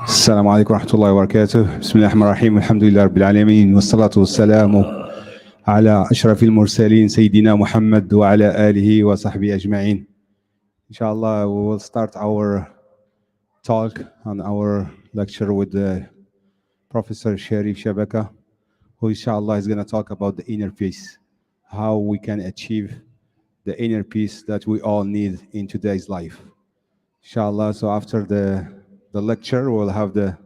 السلام عليكم ورحمة الله وبركاته. بسم الله الرحمن الرحيم. الحمد لله رب العالمين والصلاة والسلام على أشرف المرسلين سيدنا محمد وعلى آله وصحبه أجمعين. Inshallah, we will start our talk on our lecture with Professor Sherif Shabaka, who inshallah is going to talk about the inner peace, how we can achieve the inner peace that we all need in today's life. Inshallah, so after the lecture, we'll have the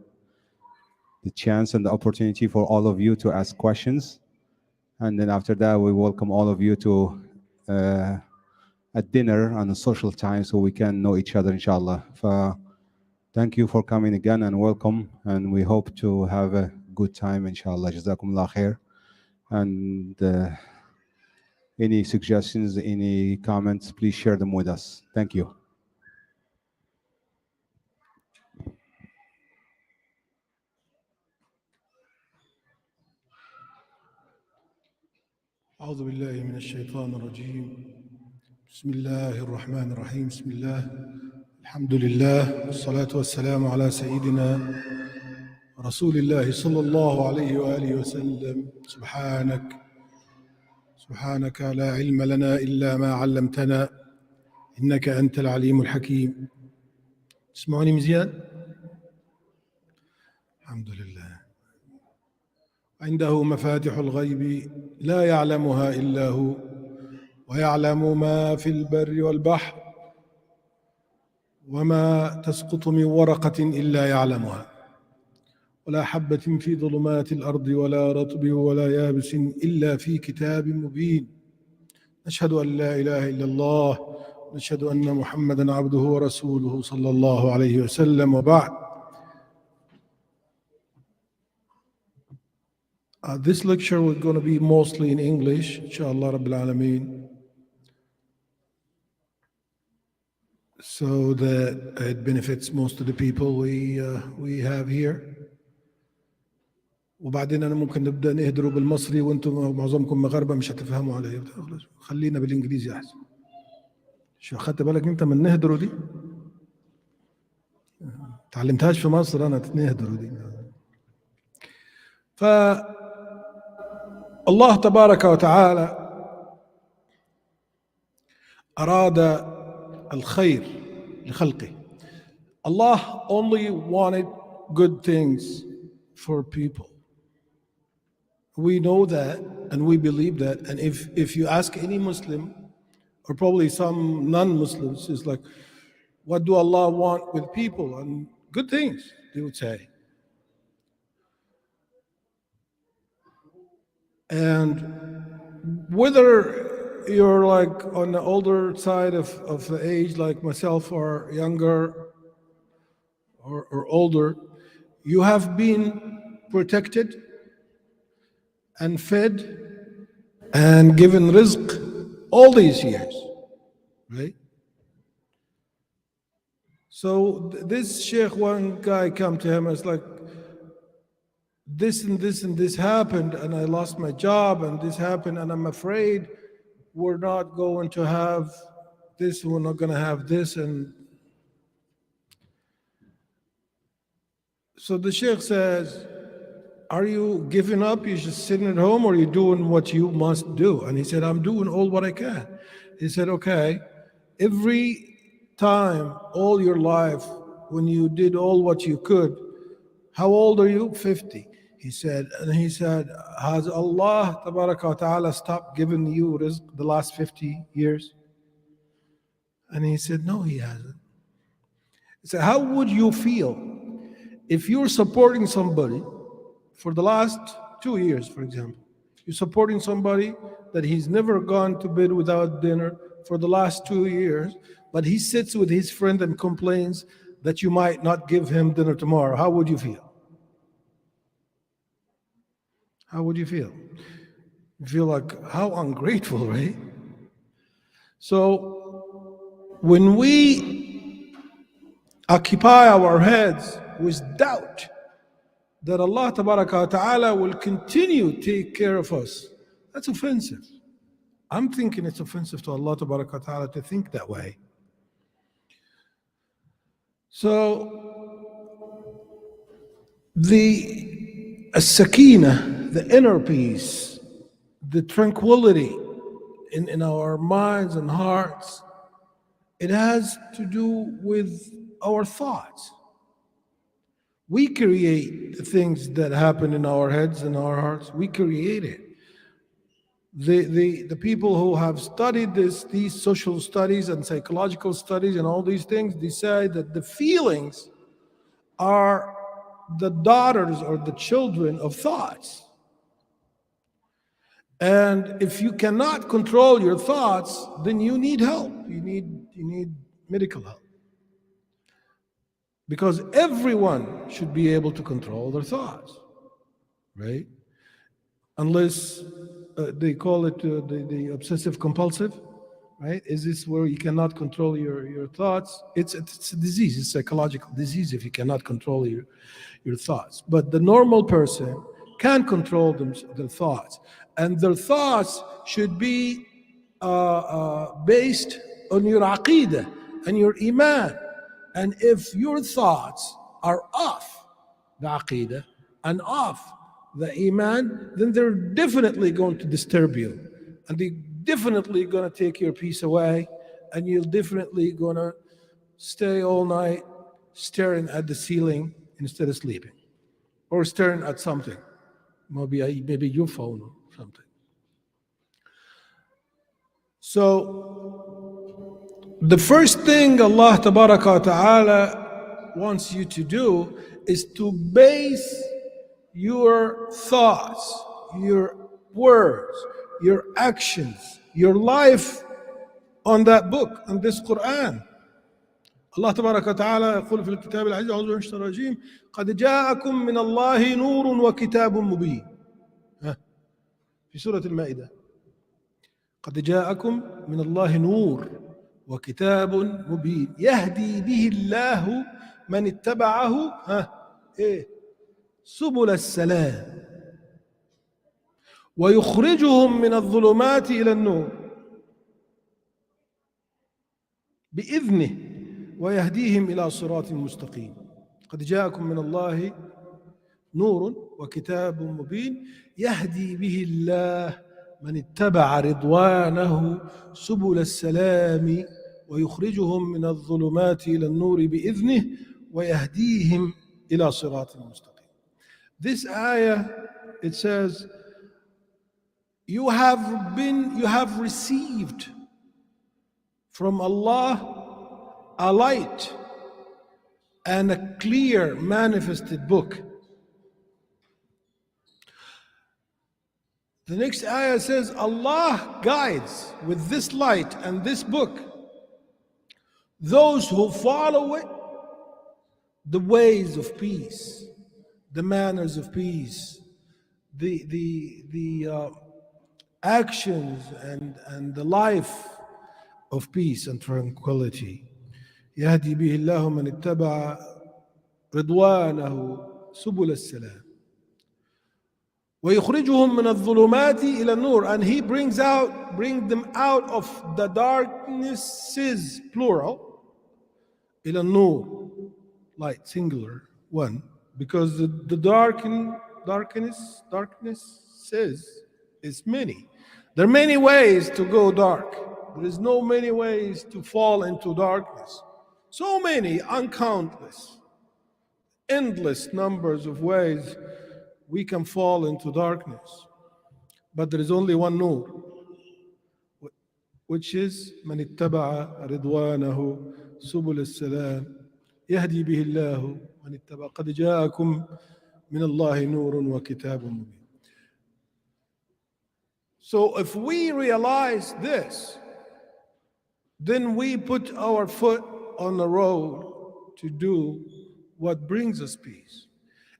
chance and the opportunity for all of you to ask questions. And then after that, we welcome all of you to a dinner and a social time so we can know each other, inshallah. Thank you for coming again and welcome. And we hope to have a good time, inshallah. Jazakumullah khair. And any suggestions, any comments, please share them with us. Thank you. أعوذ بالله من الشيطان الرجيم. بسم الله الرحمن الرحيم. بسم الله الحمد لله والصلاة والسلام على سيدنا رسول الله صلى الله عليه وآله وسلم. سبحانك لا علم لنا إلا ما علمتنا إنك أنت العليم الحكيم. تسمعوني مزيان؟ الحمد لله. عنده مفاتح الغيب لا يعلمها إلا هو ويعلم ما في البر والبحر وما تسقط من ورقة إلا يعلمها ولا حبة في ظلمات الأرض ولا رطب ولا يابس إلا في كتاب مبين. نشهد أن لا إله إلا الله نشهد أن محمدًا عبده ورسوله صلى الله عليه وسلم. وبعد. This lecture was going to be mostly in English, inshallah Rabbil Alameen, so that it benefits most of the people we have here. وبعدين أنا ممكن نبدأ نهدروا بالمصري وأنتم معظمكم مغاربة مش هتفهموا علي. خلينا بالإنجليزي أحسن. شو أخدت بالك أنت من نهدروا دي؟ تعلمتهاش في مصر أنا نهدروا دي. الله تبارك وتعالى أراد الخير لخلقه. Allah only wanted good things for people. We know that and we believe that. And if you ask any Muslim or probably some non-Muslims, it's like, what do Allah want with people? And good things, they would say. And whether you're like on the older side of the age, like myself, or younger or older, you have been protected and fed and given rizq all these years, right? So this sheikh, one guy come to him, it's like, this and this and this happened, and I lost my job, and this happened, and I'm afraid we're not going to have this, we're not going to have this. And so the sheikh says, are you giving up? You're just sitting at home, or are you doing what you must do? And he said, I'm doing all what I can. He said, okay, every time, all your life, when you did all what you could, how old are you? 50. He said, has Allah Tabaraka wa Ta'ala stopped giving you rizq the last 50 years? And he said, no, he hasn't. He said, how would you feel if you're supporting somebody for the last 2 years, for example? You're supporting somebody that he's never gone to bed without dinner for the last 2 years, but he sits with his friend and complains that you might not give him dinner tomorrow. How would you feel? How would you feel? You feel like, how ungrateful, right? So when we occupy our heads with doubt that Allah Ta'ala will continue to take care of us, that's offensive. I'm thinking it's offensive to Allah Ta'ala to think that way. So the sakina, the inner peace, the tranquility in our minds and hearts, it has to do with our thoughts. We create the things that happen in our heads and our hearts. We create it. The people who have studied these social studies and psychological studies and all these things decide that the feelings are the daughters or the children of thoughts. And if you cannot control your thoughts, then you need help. You need medical help. Because everyone should be able to control their thoughts, right? Unless they call it the obsessive compulsive, right? Is this where you cannot control your thoughts? It's a disease, it's a psychological disease if you cannot control your thoughts. But the normal person can control their thoughts. And their thoughts should be based on your aqidah and your iman. And if your thoughts are off the aqidah and off the iman, then they're definitely going to disturb you. And they're definitely going to take your peace away. And you're definitely going to stay all night staring at the ceiling instead of sleeping. Or staring at something. Maybe your phone or something. So the first thing Allah Ta'ala wants you to do is to base your thoughts, your words, your actions, your life on that book, on this Quran. Allah Ta'ala يقول في الكتاب العزيز أعوذ بالله من الشيطان الرجيم قد جاءكم من الله نور وكتاب مبين. في سورة المائدة قد جاءكم من الله نور وكتاب مبين يهدي به الله من اتبعه سبل السلام ويخرجهم من الظلمات إلى النور بإذنه ويهديهم إلى صراط مستقيم. قد جاءكم من الله نور وكتاب مبين يهدي به الله من اتبع رضوانه سبل السلام ويخرجهم من الظلمات إلى النور بإذنه ويهديهم إلى صراط مستقيم. This ayah, it says, you have received from Allah a light and a clear manifested book. The next ayah says Allah guides with this light and this book those who follow it the ways of peace, the manners of peace, the actions and the life of peace and tranquility. يهدي به الله من اتبع رضوانه سبل السلام ويخرجهم من الظلمات إلى النور, and he bring them out of the darknesses, plural, إلى النور, light, singular, one, because the darkness is many. There are many ways to go dark. There is no many ways to fall into darkness. So many, uncountless, endless numbers of ways we can fall into darkness. But there is only one nur, which is من اتبع رضوانه سبل السلام يهدي به الله من اتبع قد جاءكم من الله نور وكتاب مبين. So if we realize this, then we put our foot on the road to do what brings us peace.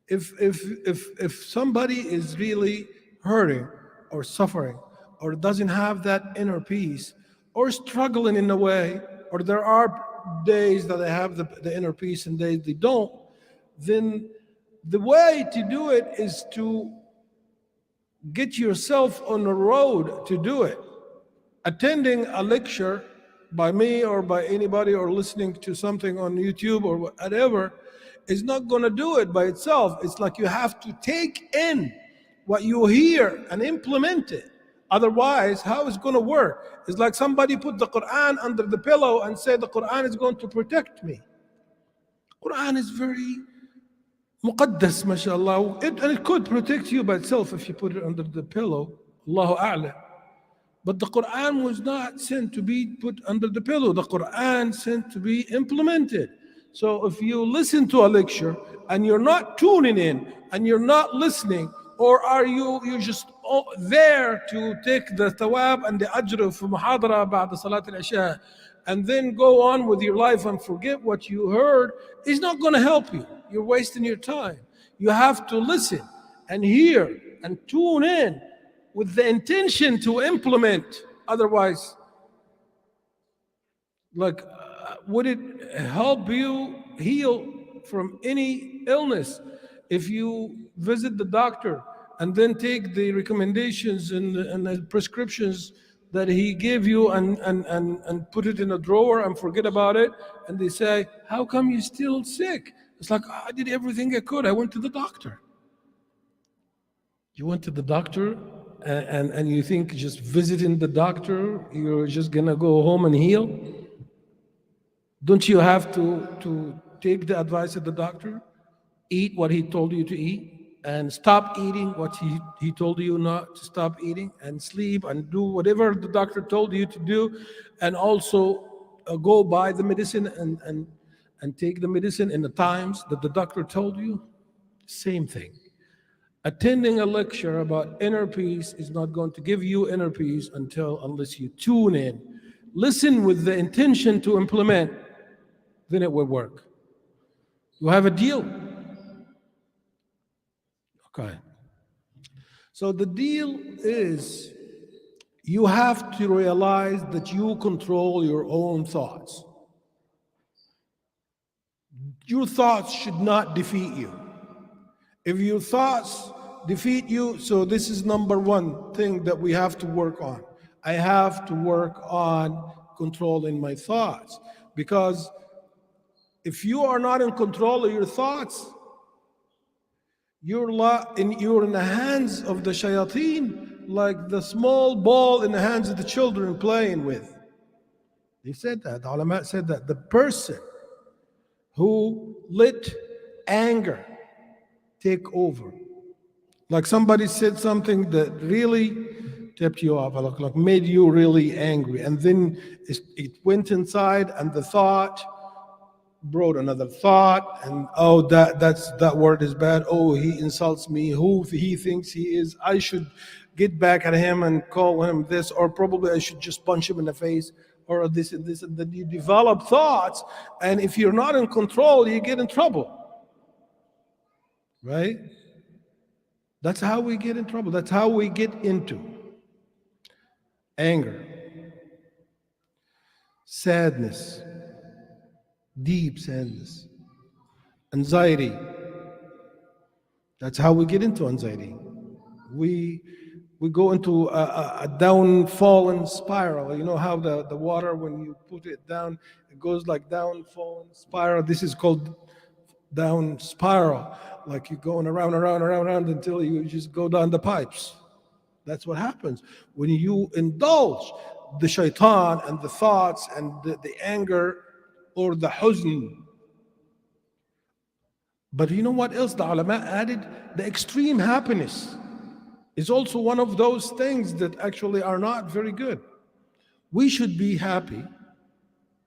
If somebody is really hurting or suffering or doesn't have that inner peace or struggling in a way, or there are days that they have the inner peace and days they don't, then the way to do it is to get yourself on the road to do it. Attending a lecture by me or by anybody or listening to something on YouTube or whatever is not going to do it by itself. It's like you have to take in what you hear and implement it. Otherwise, how is it going to work? It's like somebody put the Quran under the pillow and said the Quran is going to protect me. Quran is very muqaddas, mashallah, and it could protect you by itself if you put it under the pillow. Allahu A'lam. But the Quran was not sent to be put under the pillow. The Quran sent to be implemented. So if you listen to a lecture and you're not tuning in and you're not listening, or are you just there to take the thawab and the ajr of muhadara ba'da salat al-isha and then go on with your life and forget what you heard, it's not going to help you. You're wasting your time. You have to listen and hear and tune in with the intention to implement. Otherwise, would it help you heal from any illness if you visit the doctor and then take the recommendations and the prescriptions that he gave you and put it in a drawer and forget about it, and they say, how come you're still sick? It's like, I did everything I could. I went to the doctor. You went to the doctor and you think just visiting the doctor, you're just gonna go home and heal? Don't you have to take the advice of the doctor? Eat what he told you to eat, and stop eating what he told you not to stop eating, and sleep and do whatever the doctor told you to do, and also go buy the medicine and take the medicine in the times that the doctor told you? Same thing. Attending a lecture about inner peace is not going to give you inner peace unless you tune in, listen with the intention to implement, then it will work. You have a deal? Okay. So the deal is you have to realize that you control your own thoughts. Your thoughts should not defeat you. If your thoughts defeat you, so this is number one thing that we have to work on. I have to work on controlling my thoughts, because if you are not in control of your thoughts, you're in the hands of the shayateen, like the small ball in the hands of the children playing with. They said that, the ulama said that the person who let anger take over, like somebody said something that really tipped you off, like made you really angry, and then it went inside, and the thought brought another thought, and that word is bad. Oh, he insults me. Who he thinks he is? I should get back at him and call him this, or probably I should just punch him in the face, or this and this, and then you develop thoughts, and if you're not in control, you get in trouble, right? That's how we get in trouble. That's how we get into anger, sadness, deep sadness, anxiety. That's how we get into anxiety. We go into a downfallen spiral. You know how the water, when you put it down, it goes like downfallen spiral. This is called down spiral. Like you're going around until you just go down the pipes. That's what happens when you indulge the shaitan and the thoughts and the anger or the huzn. But you know what else the ulama added? The extreme happiness is also one of those things that actually are not very good. We should be happy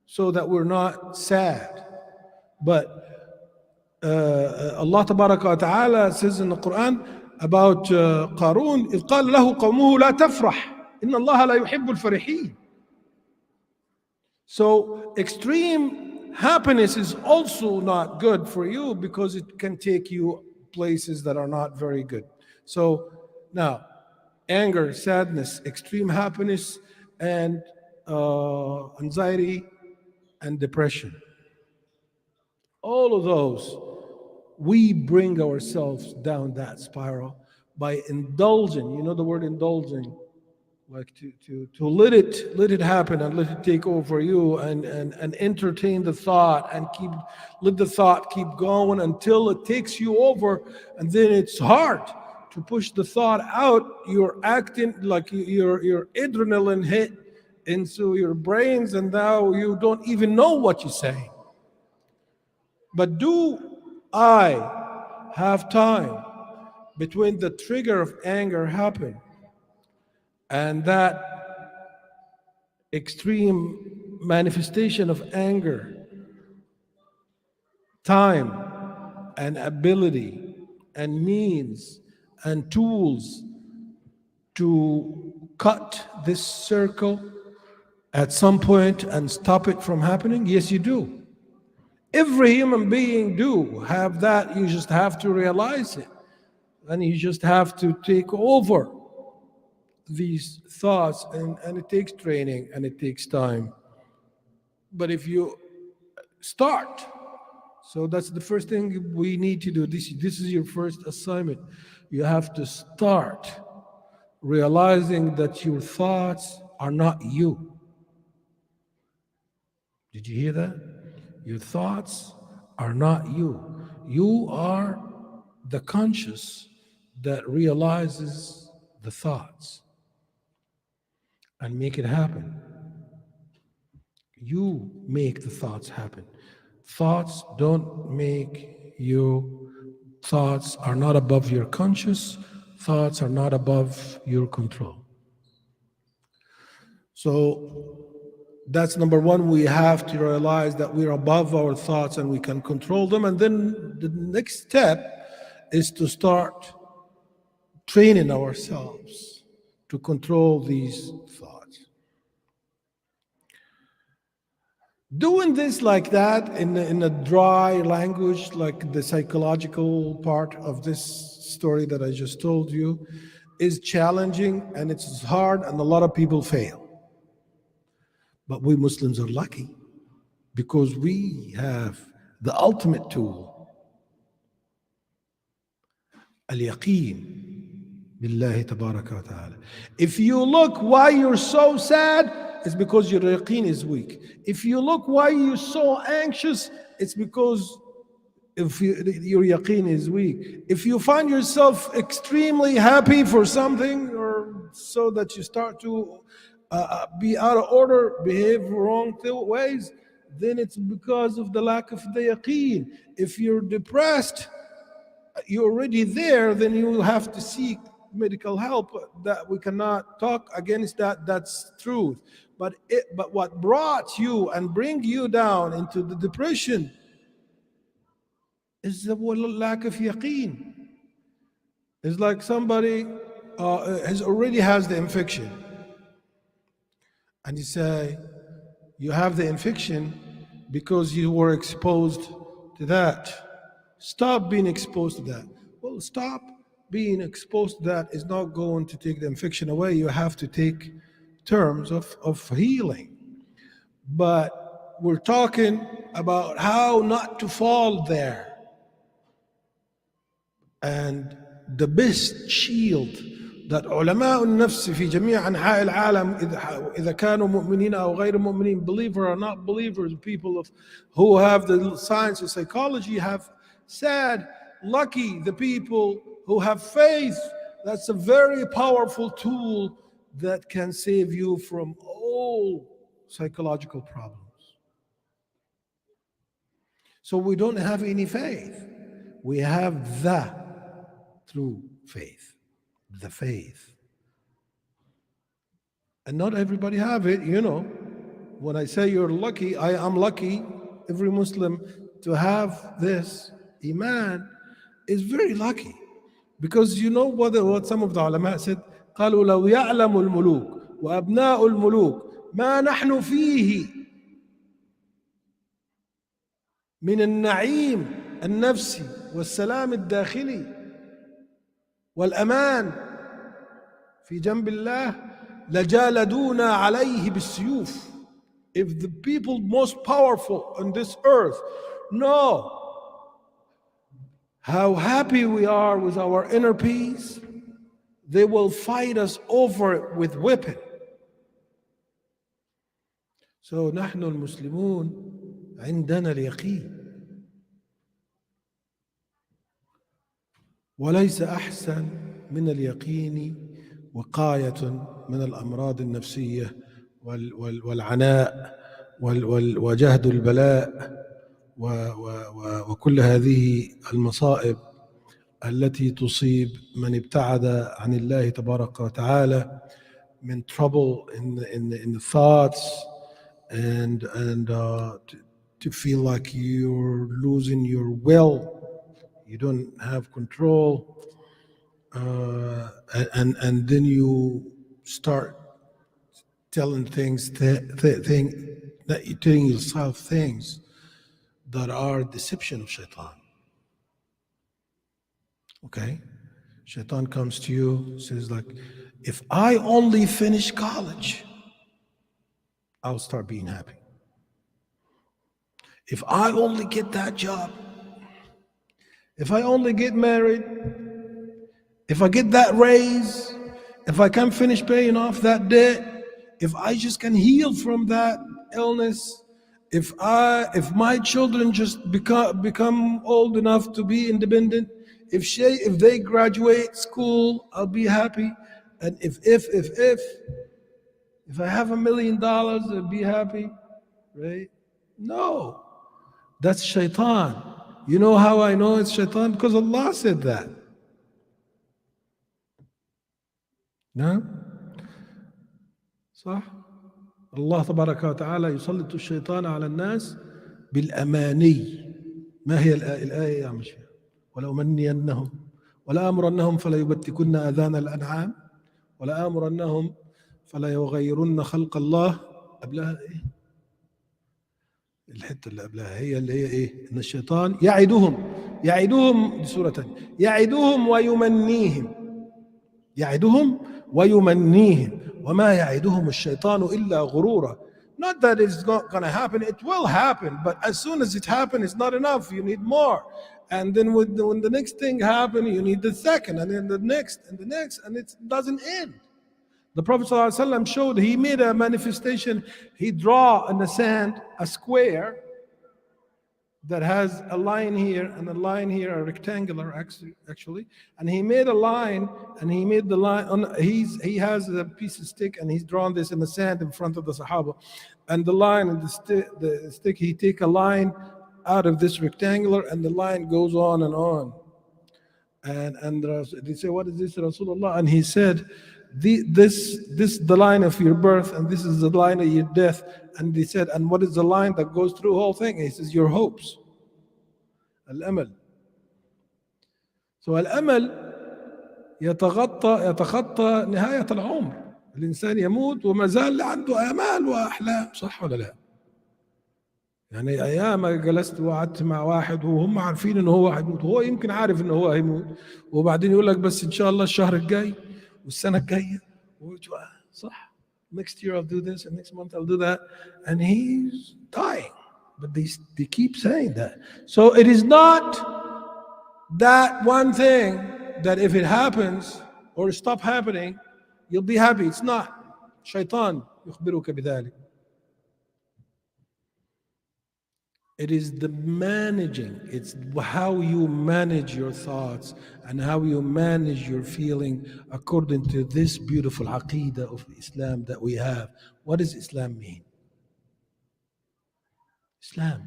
so that we're not sad. But Allah tabaraka wa ta'ala says in the Quran about Qarun, إِذْ قَالَ لَهُ قَوْمُهُ لَا تَفْرَحْ إِنَّ اللَّهَ لَا يُحِبُّ الْفَرِحِينَ. So extreme happiness is also not good for you, because it can take you places that are not very good. So now, anger, sadness, extreme happiness, and anxiety and depression. All of those, we bring ourselves down that spiral by indulging. You know the word indulging, like to let it happen and let it take over you, and entertain the thought, and let the thought keep going until it takes you over, and then it's hard to push the thought out. You're acting like your adrenaline hit into your brains, and now you don't even know what you're saying. But do I have time between the trigger of anger happen and that extreme manifestation of anger, time and ability and means and tools to cut this circle at some point and stop it from happening? Yes, you do. Every human being do have that. You just have to realize it, and you just have to take over these thoughts, and it takes training and it takes time. But if you start, so that's the first thing we need to do. This is your first assignment. You have to start realizing that your thoughts are not you. Did you hear that? Your thoughts are not you. You are the conscious that realizes the thoughts and make it happen. You make the thoughts happen. Thoughts don't make you. Thoughts are not above your conscious. Thoughts are not above your control. So that's number one. We have to realize that we're above our thoughts and we can control them. And then the next step is to start training ourselves to control these thoughts. Doing this like that in a dry language, like the psychological part of this story that I just told you, is challenging, and it's hard, and a lot of people fail. But we Muslims are lucky because we have the ultimate tool, al-yaqeen billahi tabaraka wa ta'ala. If you look why you're so sad, it's because your yaqeen is weak. If you look why you're so anxious, it's because your yaqeen is weak. If you find yourself extremely happy for something, or so that you start to be out of order, behave wrong ways, then it's because of the lack of the yaqeen. If you're depressed, you're already there, then you have to seek medical help. That we cannot talk against that. That's truth. But what brought you and bring you down into the depression is the lack of yaqeen. It's like somebody already has the infection, and you say you have the infection because you were exposed to that. Stop being exposed to that. Well, stop being exposed to that is not going to take the infection away. You have to take terms of healing. But we're talking about how not to fall there. And the best shield that علماء النفس في جميع أنحاء العالم إذا كانوا مؤمنين أو غير مؤمنين, believer or not believers, people who have the science of psychology have said, lucky the people who have faith. That's a very powerful tool that can save you from all psychological problems. So we don't have any faith. We have the true faith, the faith. And not everybody have it, you know. When I say you're lucky, I am lucky. Every Muslim to have this iman is very lucky. Because you know what some of the ulama said? قالوا لو يعلم الملوك وأبناء الملوك ما نحن فيه من النعيم النفسي والسلام الداخلي والأمان في جنب الله لجالدونا عليه بالسيوف. If the people most powerful on this earth know how happy we are with our inner peace, they will fight us over it with weapon. So نحن المسلمون عندنا اليقين، وليس أحسن من اليقين وقاية من الأمراض النفسية والعناء وجهد البلاء وكل هذه المصائب التي تصيب من ابتعد عن الله تبارك وتعالى من trouble in the thoughts and to feel like you're losing your will, you don't have control, and then you start telling telling yourself things that are deception of shaitan. Okay? Shaitan comes to you, says like, if I only finish college, I'll start being happy. If I only get that job, if I only get married, if I get that raise, if I can finish paying off that debt, if I just can heal from that illness, if my children just become old enough to be independent, if they graduate school, I'll be happy. And if I have $1 million, I'll be happy, right? No, that's shaitan. You know how I know it's shaitan? Because Allah said that. نعم صح. الله تبارك وتعالى يسلط الشيطان على الناس بالأماني. ما هي الآية يا مشي؟ ولأمنينهم ولآمرنهم فلا يبتكن آذان الأنعام ولآمرنهم فلا يغيرن خلق الله. قبلها إيه؟ الحتة اللي قبلها هي اللي هي إيه؟ إن الشيطان يعدهم بسورة تانية يعدهم ويمنيهم وما يعدهم الشيطان إلا غرورا. Not that it's not going to happen, it will happen, but as soon as it happens, it's not enough, you need more. And then when the next thing happens, you need the second, and then the next, and it doesn't end. The Prophet ﷺ showed, he made a manifestation, he draw in the sand a square that has a line here and a line here, a rectangular actually, and he made a line, and he made the line on. He has a piece of stick, and he's drawn this in the sand in front of the Sahaba, and the line and the stick. He take a line out of this rectangular, and the line goes on and on. And they say, "What is this, Rasulullah?" And he said, "This the line of your birth, and this is the line of your death." And they said, "And what is the line that goes through the whole thing?" And he says, "Your hopes." Al-amal. So al-amal يتخطى نهاية العمر. الإنسان يموت وما زال عنده آمال وأحلام، صح ولا لا؟ يعني أيام جلست وقعدت مع واحد وهم عارفين إنه هو هيموت، وهو يمكن عارف إنه هو هيموت، وبعدين يقول لك بس إن شاء الله الشهر الجاي والسنة الجاية، صح؟ Next year I'll do this, and next month I'll do that, and he's dying. But they keep saying that. So it is not that one thing that if it happens or stop happening, you'll be happy. It's not. Shaitan يخبرك بذلك. It is the managing. It's how you manage your thoughts and how you manage your feeling according to this beautiful aqidah of Islam that we have. What does Islam mean? Islam.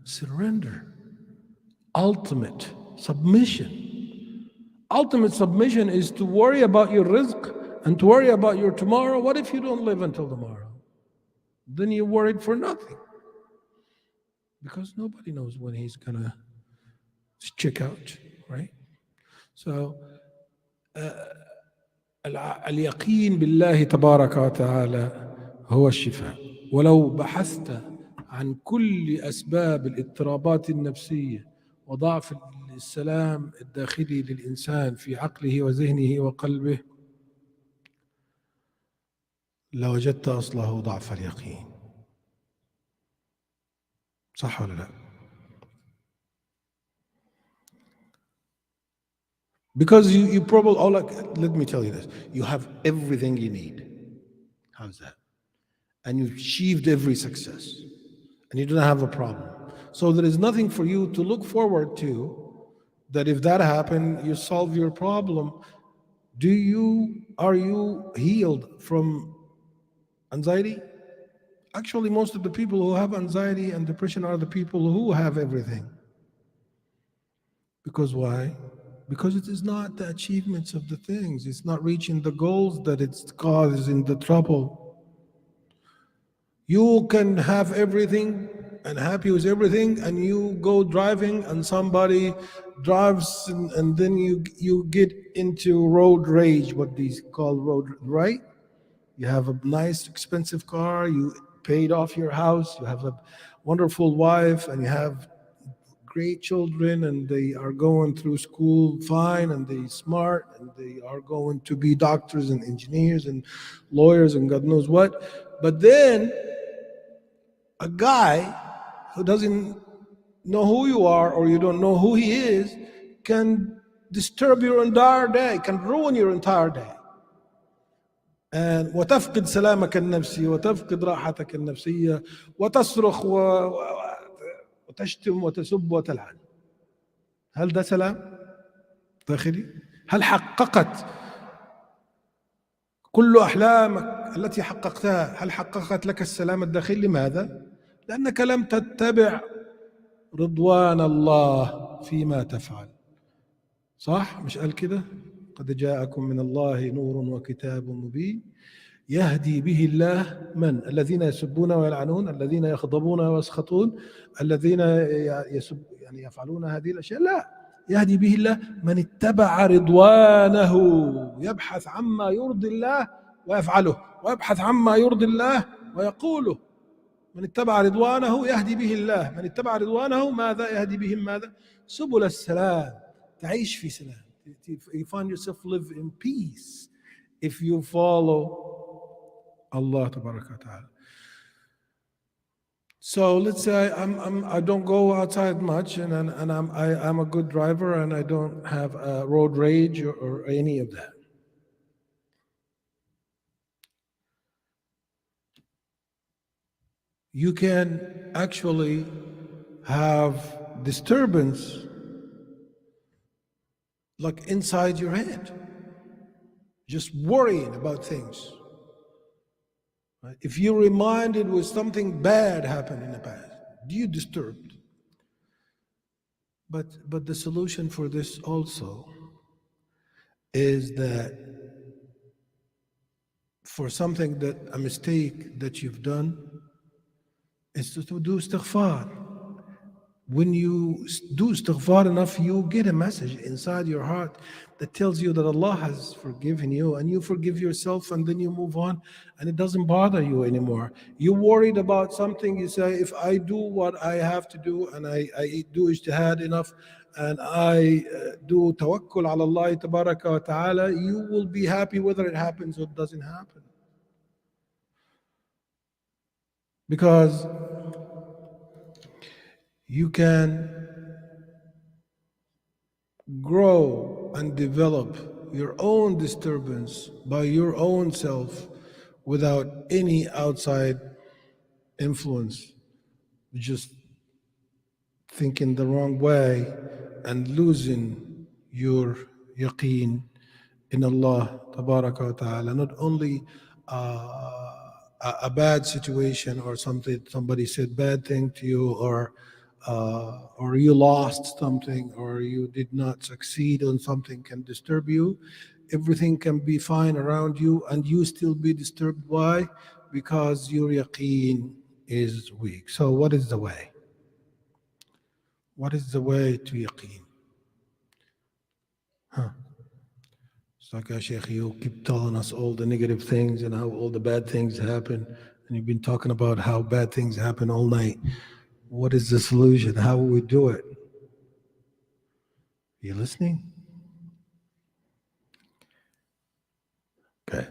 Surrender. Ultimate submission. Ultimate submission is to worry about your rizq and to worry about your tomorrow. What if you don't live until tomorrow? Then you're worried for nothing. Because nobody knows when he's going to check out, right? So, اليقين بالله تبارك وتعالى هو الشفاء. ولو بحثت عن كل أسباب الاضطرابات النفسية وضعف السلام الداخلي للإنسان في عقله وذهنه وقلبه لوجدت أصله ضعف اليقين. صح ولا لا؟ Because you probably, let me tell you this, you have everything you need. How's that? And you've achieved every success and you don't have a problem. So there is nothing for you to look forward to that if that happened, you solve your problem. Are you healed from anxiety? Actually, most of the people who have anxiety and depression are the people who have everything. Because why? Because it is not the achievements of the things. It's not reaching the goals that it's causing the trouble. You can have everything and happy with everything, and you go driving and somebody drives and then you get into road rage, what these call road, right? You have a nice expensive car, you paid off your house, you have a wonderful wife, and you have great children, and they are going through school fine, and they smart, and they are going to be doctors and engineers and lawyers and God knows what. But then a guy who doesn't know who you are or you don't know who he is can disturb your entire day, can ruin your entire day. And وتفقد سلامك النفسي وتفقد راحتك النفسية وتصرخ وتشتم وتسب وتلعن. هل ده سلام داخلي؟ هل حققت كل أحلامك التي حققتها، هل حققت لك السلام الداخلي؟ لماذا؟ لأنك لم تتبع رضوان الله فيما تفعل. صح؟ مش قال كده؟ قد جاءكم من الله نور وكتاب مبين يهدي به الله من؟ الذين يسبون ويلعنون، الذين يغضبون ويسخطون، الذين يعني يفعلون هذه الأشياء. لا، يهدي به الله من اتبع رضوانه، يبحث عما يرضي الله ويفعله، ويبحث عما يرضي الله ويقوله. من اتبع رضوانه يهدي به الله، من اتبع رضوانه ماذا يهدي بهم؟ ماذا؟ سبل السلام. تعيش في سلام. You find yourself live in peace if you follow Allah Tabaraka wa Ta'ala. So let's say I don't go outside much, and I'm a good driver, and I don't have road rage or any of that. You can actually have disturbance like inside your head, just worrying about things. Right? If you're reminded with something bad happened in the past, you're disturbed. But the solution for this also is that for something that a mistake that you've done is to do istighfar. When you do istighfar enough, you get a message inside your heart that tells you that Allah has forgiven you, and you forgive yourself, and then you move on, and it doesn't bother you anymore. You're worried about something, you say, if I do what I have to do, and I do ijtihad enough, and I do tawakkul ala Allah tabaraka wa ta'ala, you will be happy whether it happens or it doesn't happen. Because you can grow and develop your own disturbance by your own self without any outside influence. Just thinking the wrong way and losing your yaqeen in Allah Tabaraka wa Ta'ala. Not only a bad situation or something, somebody said bad thing to you, or you lost something, or you did not succeed on something can disturb you. Everything can be fine around you and you still be disturbed. Why? Because your yaqeen is weak. So what is the way? What is the way to yaqeen? It's like, Sheikh, you keep telling us all the negative things and how all the bad things happen, and you've been talking about how bad things happen all night. What is the solution? How will we do it? You listening? Okay.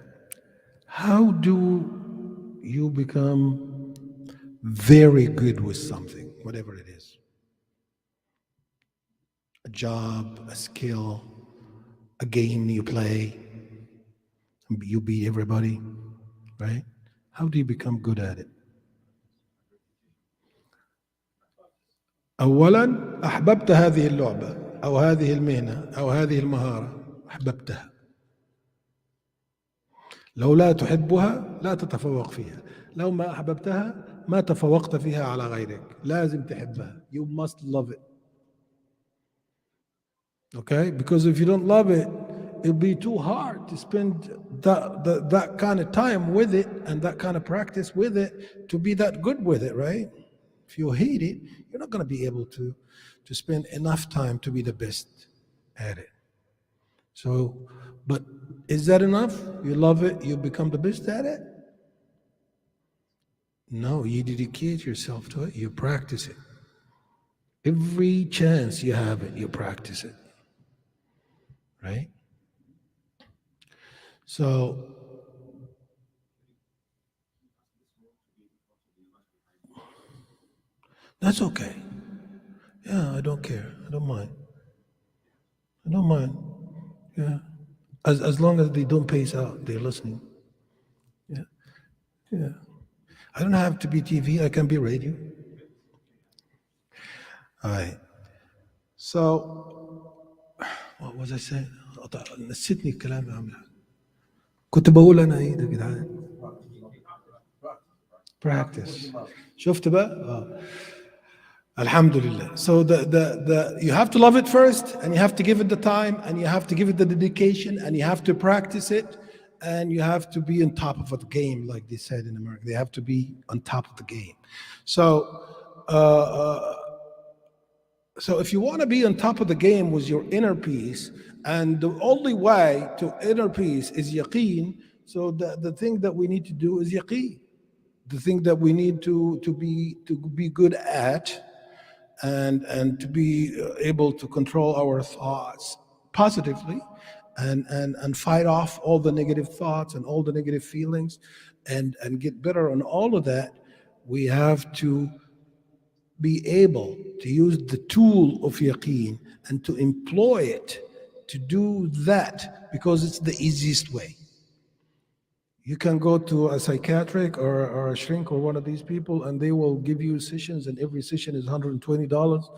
How do you become very good with something, whatever it is? A job, a skill, a game you play, you beat everybody, right? How do you become good at it? أولا أحببت هذه اللعبة أو هذه المهنة أو هذه المهارة، أحببتها. لو لا تحبها لا تتفوق فيها. لو ما أحببتها ما تفوقت فيها على غيرك. لازم تحبها. You must love it. Okay? Because if you don't love it, it'll be too hard to spend that kind of time with it and that kind of practice with it to be that good with it, right? If you hate it, you're not going to be able to spend enough time to be the best at it. So, but is that enough? You love it, you become the best at it? No, you dedicate yourself to it, you practice it. Every chance you have it, you practice it. Right? So, that's okay. Yeah, I don't care. I don't mind. I don't mind. Yeah. As long as they don't pace out, they're listening. Yeah. Yeah. I don't have to be TV, I can be radio. All right. So, what was I saying? نسيتني الكلام يا عم الحاج. كنت بقول انا ايه ده يا جدعان؟ Practice. شفت بقى؟ Alhamdulillah. So you have to love it first, and you have to give it the time, and you have to give it the dedication, and you have to practice it, and you have to be on top of the game, like they said in America. They have to be on top of the game. So, so if you want to be on top of the game with your inner peace, and the only way to inner peace is yaqeen, so the thing that we need to do is yaqeen. The thing that we need to be good at and to be able to control our thoughts positively and fight off all the negative thoughts and all the negative feelings and get better on all of that, we have to be able to use the tool of yaqeen and to employ it to do that, because it's the easiest way. You can go to a psychiatric or a shrink or one of these people, and they will give you sessions, and every session is $120.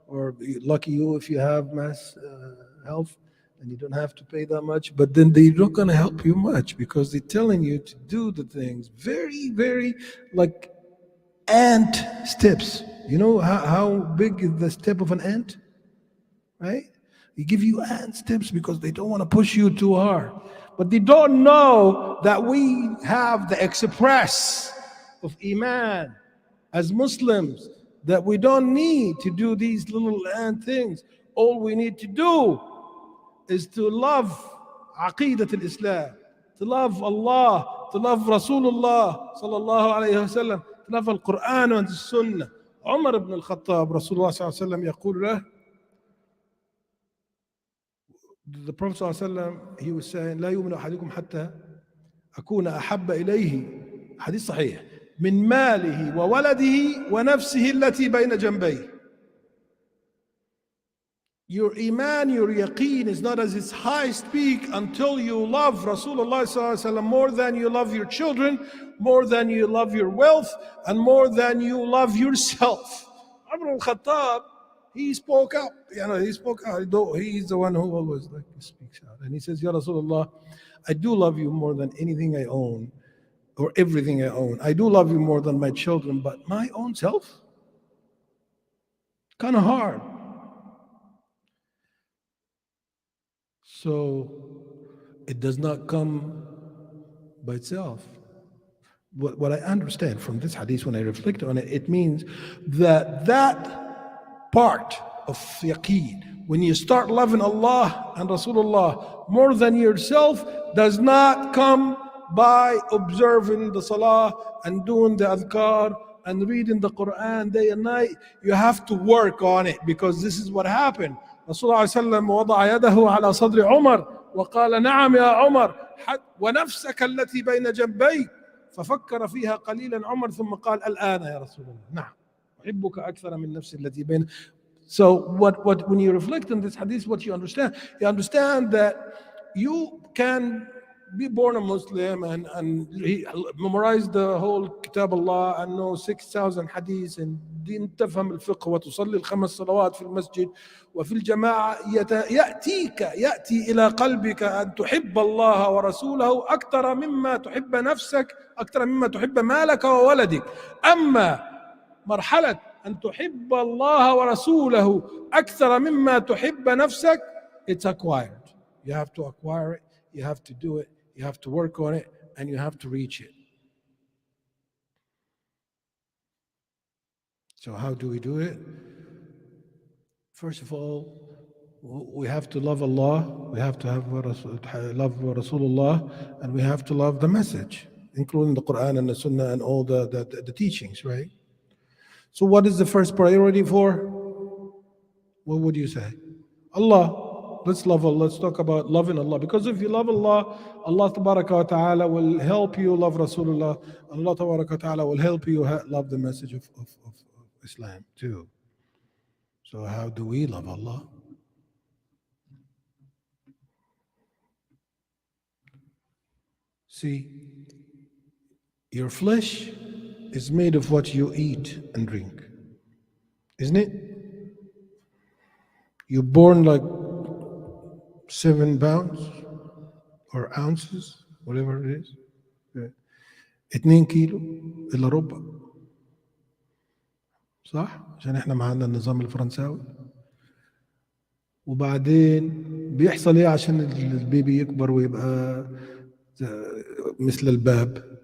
Or lucky you if you have mass health, and you don't have to pay that much. But then they're not going to help you much, because they're telling you to do the things very, very like ant steps. You know how big is the step of an ant? Right? They give you ant steps because they don't want to push you too hard. But they don't know that we have the express of Iman as Muslims, that we don't need to do these little ant things. All we need to do is to love Aqidat al-Islam, to love Allah, to love Rasulullah sallallahu alayhi wa sallam, to love Al-Quran and the Sunnah. Umar ibn al-Khattab, Rasulullah sallallahu alayhi wa sallam, يقول له, the Prophet صلى الله عليه وسلم, he was saying, لا يؤمن أحدكم حتى أكون أحب إليه, حديث صحيح, من ماله وولده ونفسه التي بين جنبيه. Your iman, your yaqeen is not at its highest peak until you love Rasulullah sallallahu alaihi wasallam more than you love your children, more than you love your wealth, and more than you love yourself. Umar al-Khattab, he spoke up. He spoke out. He's the one who always speaks out. And he says, Ya Rasulullah, I do love you more than anything I own or everything I own. I do love you more than my children, but my own self? Kind of hard. So it does not come by itself. What I understand from this hadith, when I reflect on it, it means that part of yaqeen, when you start loving Allah and Rasulullah more than yourself, does not come by observing the salah and doing the adhkar and reading the Quran day and night. You have to work on it, because this is what happened. رسول الله صلى الله عليه وسلم وضع يده على صدر عمر وقال نعم يا عمر ونفسك التي بين جنبيك، ففكر فيها قليلا عمر ثم قال الآن يا رسول الله نعم أحبك أكثر من نفسي التي بين. So when you reflect on this hadith, what you understand that you can be born a Muslim and memorize the whole Kitab Allah and know 6,000 hadith and تفهم الفقه وتصلي الخمس صلوات في المسجد وفي الجماعة، يأتي إلى قلبك أن تحب الله ورسوله أكثر مما تحب نفسك، أكثر مما تحب مالك وولدك. أما مرحلة أن تحب الله ورسوله أكثر مما تحب نفسك, it's acquired. You have to acquire it, you have to do it, you have to work on it, and you have to reach it. So how do we do it? Such of all, we have to love Allah, we have to love Rasulullah, and we have to love the message, including the Quran and the Sunnah and all the teachings, right? So what is the first priority for? What would you say? Allah. Let's love Allah. Let's talk about loving Allah. Because if you love Allah, Allah Tabaraka wa Ta'ala will help you love Rasulullah. Allah Tabaraka wa Ta'ala will help you love the message of Islam too. So how do we love Allah? See, your flesh is made of what you eat and drink, isn't it? You're born like 7 pounds or ounces, whatever it is. 2 كيلو إلا ربع. صح؟ عشان احنا معانا النظام الفرنساوي. وبعدين بيحصل ايه عشان البيبي يكبر ويبقى مثل الباب؟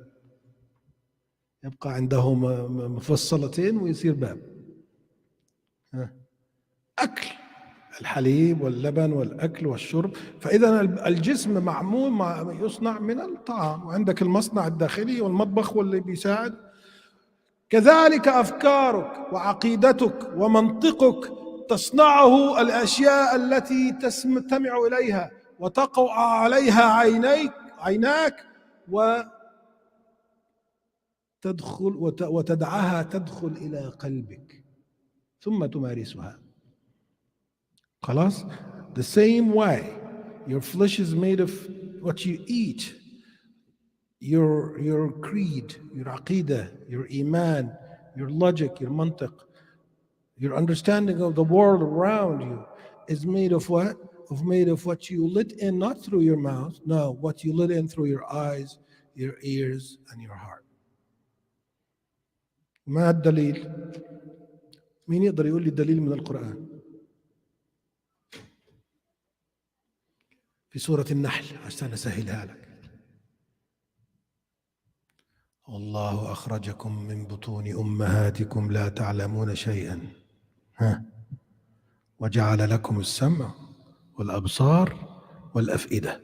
يبقى عنده مفصلتين ويصير باب. أكل، الحليب واللبن والأكل والشرب. فإذا الجسم معمول يصنع من الطعام، وعندك المصنع الداخلي والمطبخ واللي بيساعد. كذلك أفكارك وعقيدتك ومنطقك تصنعه الأشياء التي تستمع إليها وتقع عليها عيناك وتدعها تدخل إلى قلبك ثم تمارسها. خلاص؟ The same way your flesh is made of what you eat, your creed, your aqidah, your iman, your logic, your mantiq, your understanding of the world around you is made of what? Made of what you let in, not through your mouth, no, what you let in through your eyes, your ears, and your heart. ما الدليل؟ مين يقدر يقول لي الدليل من القرآن؟ في سورة النحل عشان أسهلها لك. والله أخرجكم من بطون أمهاتكم لا تعلمون شيئا وجعل لكم السمع والأبصار والأفئدة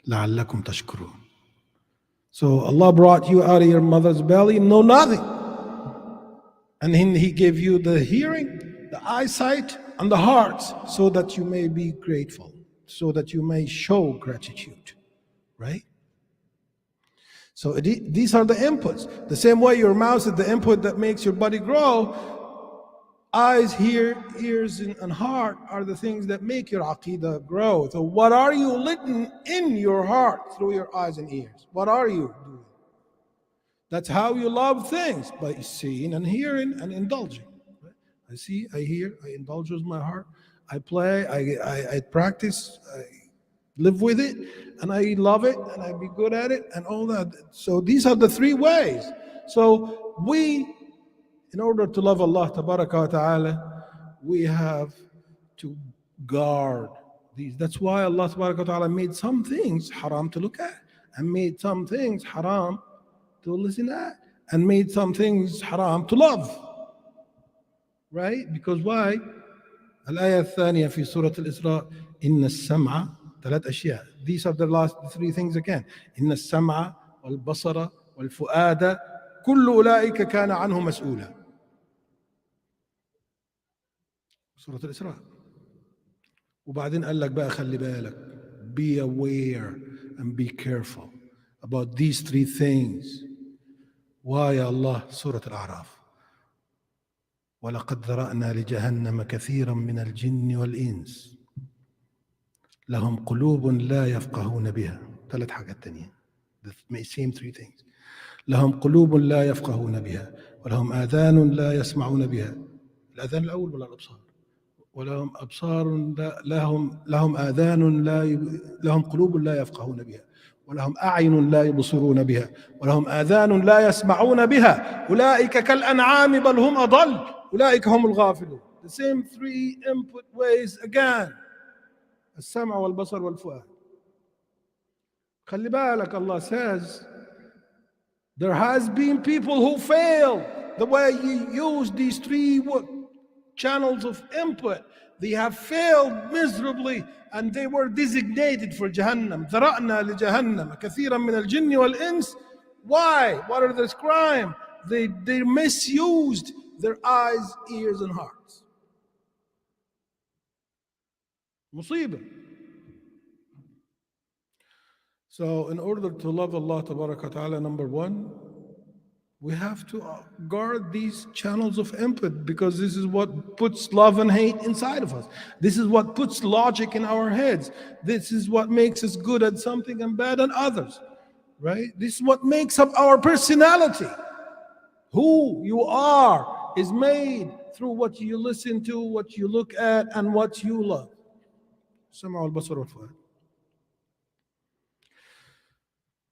لعلكم تشكرون. So Allah brought you out of your mother's belly, know nothing. And then He gave you the hearing, the eyesight, and the heart so that you may be grateful, so that you may show gratitude, right? So these are the inputs. The same way your mouth is the input that makes your body grow, eyes, ears, and heart are the things that make your aqidah grow. So what are you letting in your heart through your eyes and ears? What are you doing? That's how you love things, by seeing and hearing and indulging. I see, I hear, I indulge with my heart, I play, I practice, I live with it, and I love it, and I be good at it, and all that. So these are the 3 ways. So we, in order to love Allah Tabaraka wa Ta'ala, we have to guard these. That's why Allah Tabaraka wa Ta'ala made some things haram to look at, and made some things haram to listen at, and made some things haram to love. Right? Because why? الآية الثانية في سورة الإسراء إن السمع 3 أشياء. These are the last 3 things again. إن السمع والبصر والفؤاد كل أولئك كان عنه مسؤولا. سورة الإسراء. وبعدين قال لك بقى خلي بالك, be aware and be careful about these three things. Why يا الله؟ سورة الأعراف: ولقد ذرأنا لجهنم كثيرا من الجن والإنس لهم قلوب لا يفقهون بها. ثلاث حاجات تانيين. The same three things. لهم قلوب لا يفقهون بها ولهم آذان لا يسمعون بها. الآذان الأول ولا الأبصار؟ ولهم أبصار لهم آذان لهم قلوب لا يفقهون بها ولهم أعين لا يبصرون بها ولهم آذان لا يسمعون بها أولئك كالأنعام بل هم أضل أولئك هم الغافلون. The same three input ways again: السمع والبصر والفؤاد. خلي بالك, Allah says there has been people who failed the way you use these three channels of input. They have failed miserably and they were designated for Jahannam. ذرأنا لجهنم كثيرا من الجن والإنس. Why? What are this crime? They misused their eyes, ears and hearts. مصيبة. So in order to love Allah Tabaraka Ta'ala, number one, we have to guard these channels of input, because this is what puts love and hate inside of us. This is what puts logic in our heads. This is what makes us good at something and bad at others, right? This is what makes up our personality. Who you are is made through what you listen to, what you look at, and what you love. السمع والبصر والفؤاد.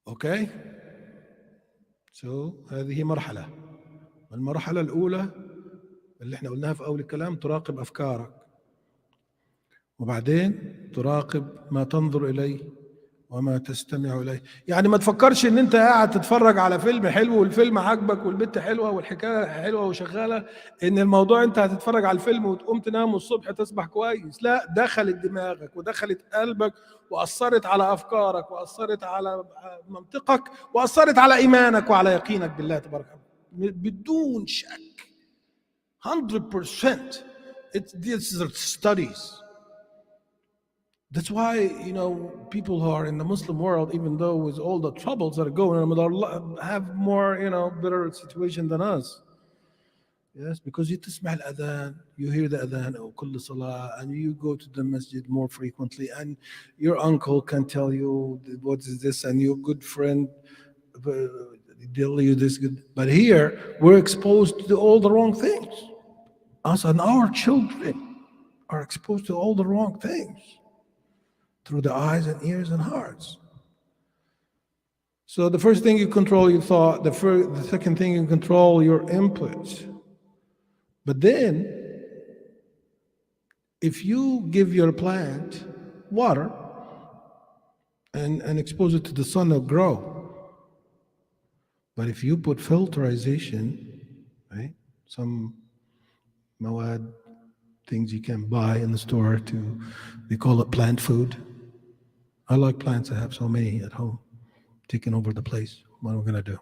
Okay? So هذه مرحلة. المرحلة الأولى اللي احنا قلناها في أول الكلام: تراقب أفكارك، وبعدين تراقب ما تنظر إليه وما تستمع إليه. يعني ما تفكرش إن أنت قاعد تتفرج على فيلم حلو والفيلم عاجبك والبت حلوة والحكاية حلوة وشغالة، إن الموضوع أنت هتتفرج على الفيلم وتقوم تنام والصبح تصبح كويس. لا، دخلت دماغك ودخلت قلبك وأثرت على أفكارك وأثرت على منطقك وأثرت على إيمانك وعلى يقينك بالله تبارك وتعالى بدون شك. 100%. These are studies. That's why, people who are in the Muslim world, even though with all the troubles that are going on, have more, better situation than us. Yes, because you تسمع الأذان, you hear the adhan of كل صلاة, and you go to the masjid more frequently, and your uncle can tell you what is this, and your good friend tell you this good. But here, we're exposed to all the wrong things. Us and our children are exposed to all the wrong things through the eyes and ears and hearts. So the first thing you control your thought, the second thing you control your inputs. But then, if you give your plant water and expose it to the sun, it'll grow. But if you put filterization, right, some mawad, things you can buy in the store they call it plant food. I like plants. I have so many at home, taking over the place. What am I going to do?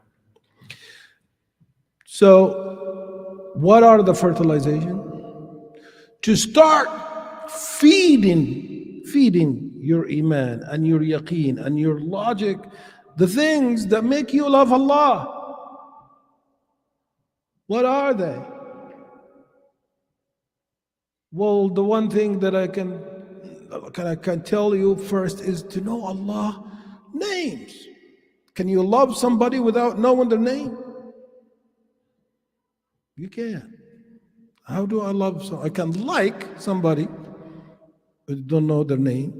So, what are the fertilization? To start feeding your iman and your yaqeen and your logic, the things that make you love Allah. What are they? Well, the one thing that I can tell you first is to know Allah names. Can you love somebody without knowing their name? You can't. How do I love someone? I can like somebody but don't know their name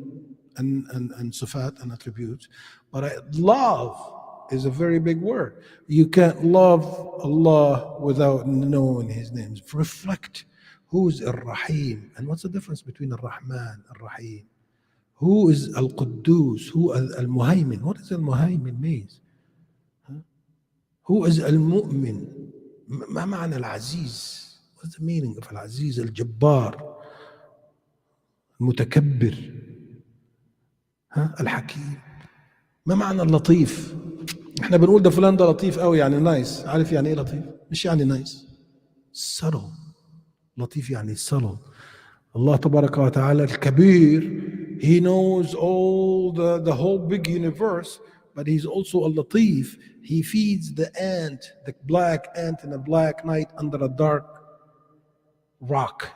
and sifat and attributes. But love is a very big word. You can't love Allah without knowing His names. Reflect. Who is Ar-Rahim? And what's the difference between Ar-Rahman, Ar-Rahim? Who is Al-Quddus? Who is Al-Muhaymin? What does Al-Muhaymin mean? Who is Al-Mu'min? ما معنى العزيز? What's the meaning of Al-Aziz? Al-Jabbar, المتكبر, الحكيم. ما معنى اللطيف؟ احنا بنقول ده فلان ده لطيف قوي، يعني نايس. عارف يعني ايه لطيف؟ مش يعني نايس. subtle. لطيف يعني subtle. Allah tabaraka wa ta'ala al-Kabir, He knows all the whole big universe, but He's also a Latif. He feeds the ant, the black ant in a black night under a dark rock,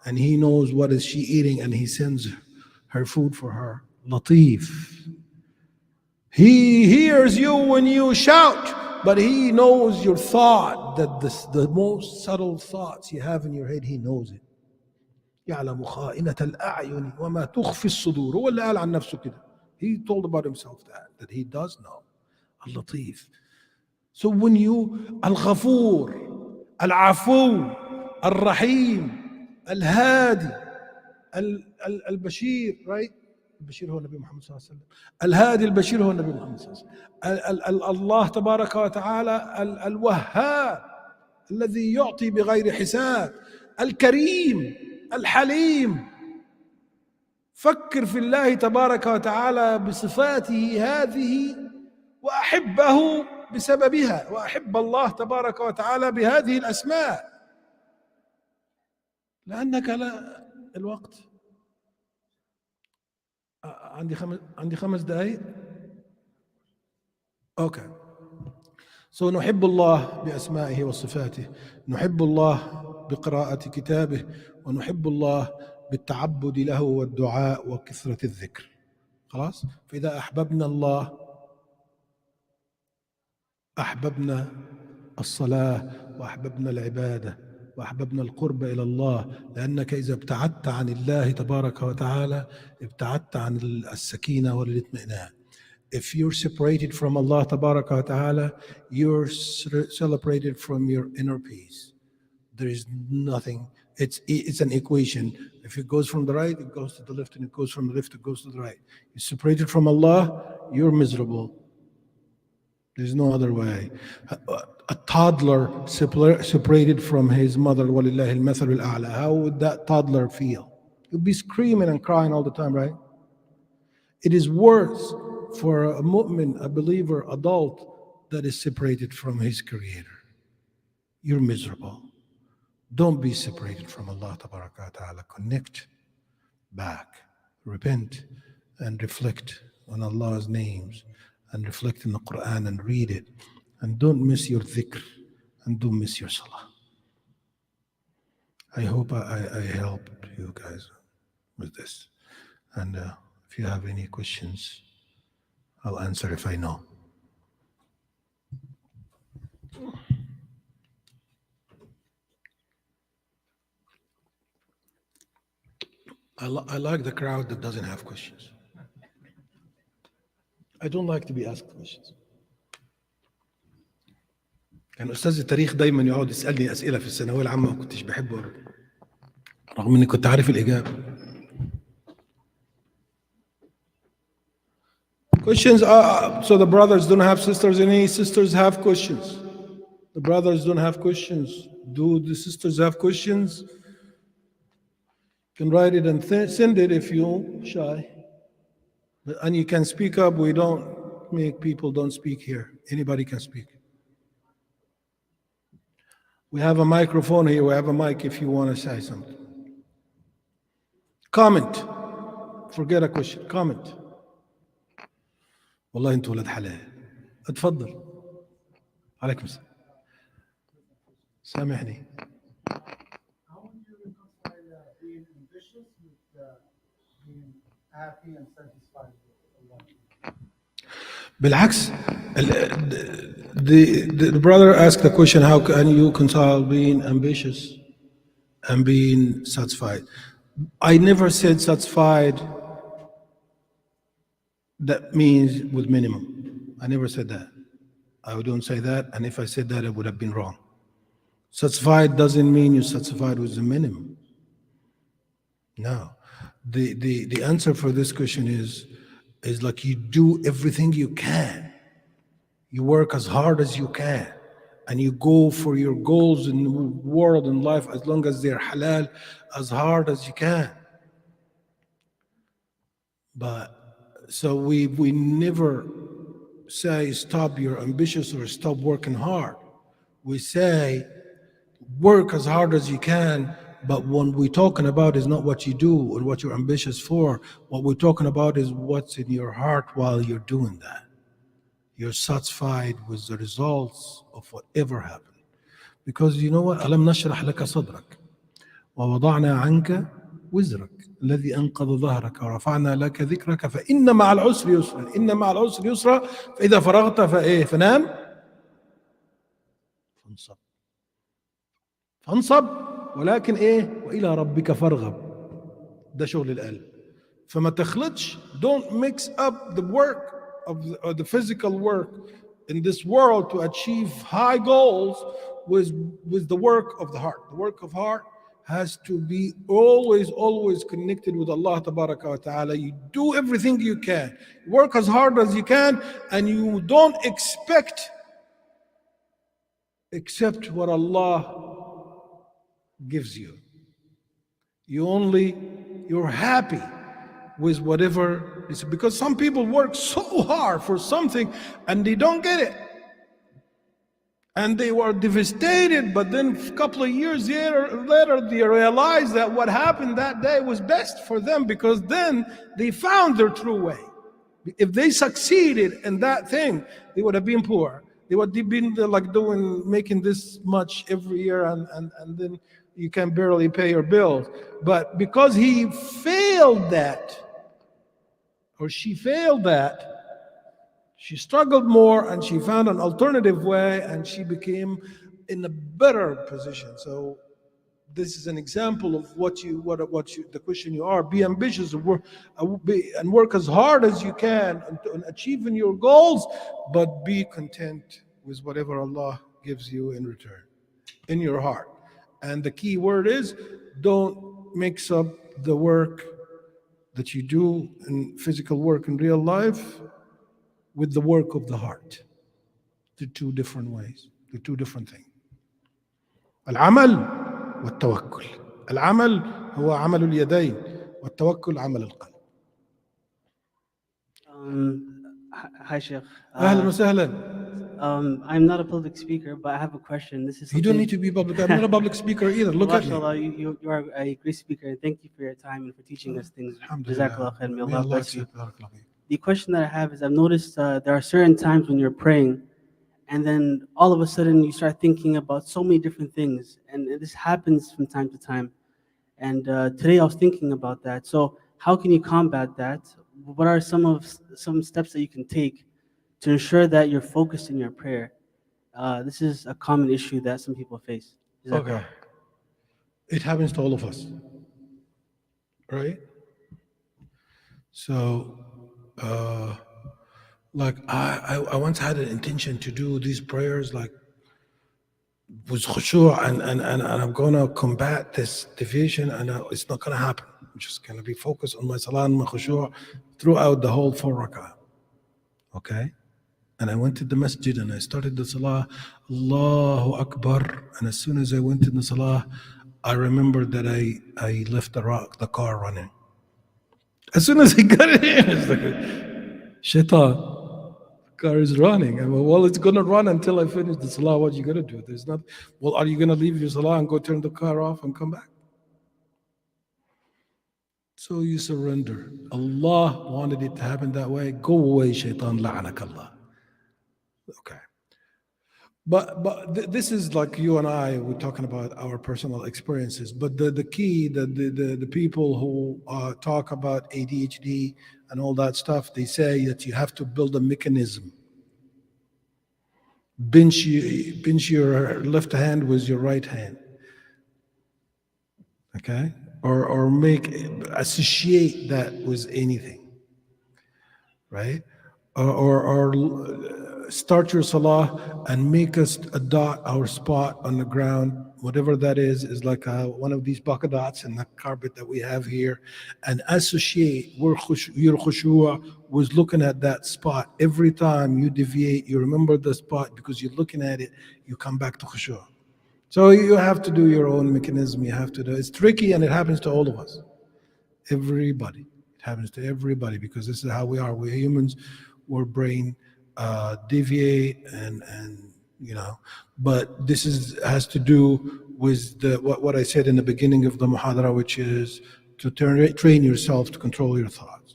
and He knows what is she eating, and He sends her food for her. Latif. He hears you when you shout, but He knows your thought, that the most subtle thoughts you have in your head, He knows it. يعلم خائنة الأعين وما تخفي الصدور. هو اللي قال عن نفسه كده. He told about himself that he does know. Al-Latif. So when you Al-Ghafur, Al-Afu, Al-Rahim, Al-Hadi, Al-Bashir, right? البشير هو النبي محمد صلى الله عليه وسلم. الهادي البشير هو النبي محمد صلى الله عليه وسلم. الله تبارك وتعالى الوهاب الذي يعطي بغير حساب. الكريم الحليم. فكر في الله تبارك وتعالى بصفاته هذه وأحبه بسببها، وأحب الله تبارك وتعالى بهذه الأسماء، لأنك لا الوقت. عندي 5 دقائق. اوكي. So نحب الله بأسمائه وصفاته، نحب الله بقراءة كتابه، ونحب الله بالتعبد له والدعاء وكثرة الذكر. خلاص؟ فإذا أحببنا الله أحببنا الصلاة، وأحببنا العبادة، وأحببنا القرب إلى الله، لأنك إذا ابتعدت عن الله تبارك وتعالى ابتعدت عن السكينة والاطمئنان. If you're separated from Allah تبارك وتعالى, you're separated from your inner peace. There is nothing. It's an equation. If it goes from the right, it goes to the left, and it goes from the left, it goes to the right. You're separated from Allah, you're miserable. There's no other way. A toddler separated from his mother, وَلِلَّهِ الْمَثَلُ الْأَعْلَى. How would that toddler feel? He'll be screaming and crying all the time, right? It is worse for a mu'min, a believer, adult, that is separated from his creator. You're miserable. Don't be separated from Allah Tabaraka wa Ta'ala. Connect back, repent, and reflect on Allah's names, and reflect in the Quran and read it. And don't miss your dhikr, and don't miss your salah. I hope I helped you guys with this. And if you have any questions, I'll answer if I know. I like the crowd that doesn't have questions. I don't like to be asked questions. كان أستاذ التاريخ دايما يقعد يسألني أسئلة في الثانوية العامة، ما كنتش بحبه رغم إني كنت عارف الإجابة. Questions so the brothers don't have sisters, any sisters have questions? The brothers don't have questions. Do the sisters have questions? You can write it and send it if you're shy. And you can speak up. We don't make people don't speak here. Anybody can speak. We have a microphone here. We have a mic if you want to say something. Comment. Forget a question. Comment. والله انتوا ولاد حلال. اتفضل. عليكم السلام. سامحني. How would you reconcile being ambitious with being happy and satisfied with Allah? بالعكس, the brother asked the question, how can you reconcile being ambitious and being satisfied? I never said satisfied that means with minimum. I never said that. I don't say that, and if I said that, it would have been wrong. Satisfied doesn't mean you're satisfied with the minimum. No. The answer for this question is like you do everything you can. You work as hard as you can, and you go for your goals in the world and life as long as they're halal, as hard as you can. But so we never say stop, you're ambitious, or stop working hard. We say work as hard as you can, But what we're talking about is not what you do or what you're ambitious for. What we're talking about is what's in your heart while you're doing that. You're satisfied with the results of whatever happened. Because you know what? ألم نشرح لك صدرك ووضعنا عنك وزرك الذي أنقض ظهرك ورفعنا لك ذكرك فإن مع العسر يسرا إن مع العسر يسرا فإذا فرغت فإيه فنام فانصب ولكن إيه وإلى ربك فارغب. ده شغل القلب. فما تخلطش. Don't mix up the work of the physical work in this world to achieve high goals with the work of the heart. The work of heart has to be always connected with Allah Tabaraka wa Ta'ala. You do everything you can. Work as hard as you can, and you don't expect except what Allah gives you. You're happy with whatever is, because some people work so hard for something and they don't get it. And they were devastated, but then a couple of years later, they realized that what happened that day was best for them, because then they found their true way. If they succeeded in that thing, they would have been poor. They would have been like making this much every year, and then you can barely pay your bills. But because he failed that, or she failed that, she struggled more and she found an alternative way and she became in a better position. So this is an example of the question you are. Be ambitious and work as hard as you can on achieving your goals, but be content with whatever Allah gives you in return, in your heart. And the key word is, don't mix up the work that you do in physical work in real life with the work of the heart. The two different ways, the two different things. العمل والتوكل. العمل هو عمل اليدين والتوكل عمل القلب. Hi, Sheikh. أهلا وسهلا. I'm not a public speaker, but I have a question. This is You don't need to be public. I'm not a public speaker either. Look at me. MashaAllah, you are a great speaker, and thank you for your time and for teaching us things. Alhamdulillah. Jazakallah khair. May May Allah Allah bless you. accept. The question that I have is, I've noticed there are certain times when you're praying, and then all of a sudden you start thinking about so many different things, and this happens from time to time. And today I was thinking about that. So how can you combat that? What are some steps that you can take to ensure that you're focused in your prayer? This is a common issue that some people face. Okay. It happens to all of us, right? So, like I once had an intention to do these prayers, like with khushu', and I'm gonna combat this deviation, and it's not gonna happen. I'm just gonna be focused on my salah and my khushu' throughout the whole 4 rak'ah. Okay? And I went to the masjid and I started the salah, Allahu Akbar. And as soon as I went in the salah, I remembered that I left the car running. As soon as I got in here, it's like, shaitan, the car is running. And well, it's going to run until I finish the salah. What are you going to do? There's not, well, are you going to leave your salah and go turn the car off and come back? So you surrender. Allah wanted it to happen that way. Go away, shaitan, la'anakallah. Okay. But this is like you and I, we're talking about our personal experiences. But the key, the people who talk about ADHD and all that stuff, they say that you have to build a mechanism. Pinch your left hand with your right hand. Okay? Or associate that with anything. Right? Or start your salah and make us a dot, our spot on the ground, whatever that is like one of these polka dots in the carpet that we have here, and associate your khushu' with looking at that spot. Every time you deviate, you remember the spot because you're looking at it, you come back to khushu'. So you have to do your own mechanism. You have to do. It's tricky, and it happens to all of us. Everybody. It happens to everybody because this is how we are. We're humans. We're brain deviate and but this has to do with what I said in the beginning of the muhadara, which is to train yourself to control your thoughts.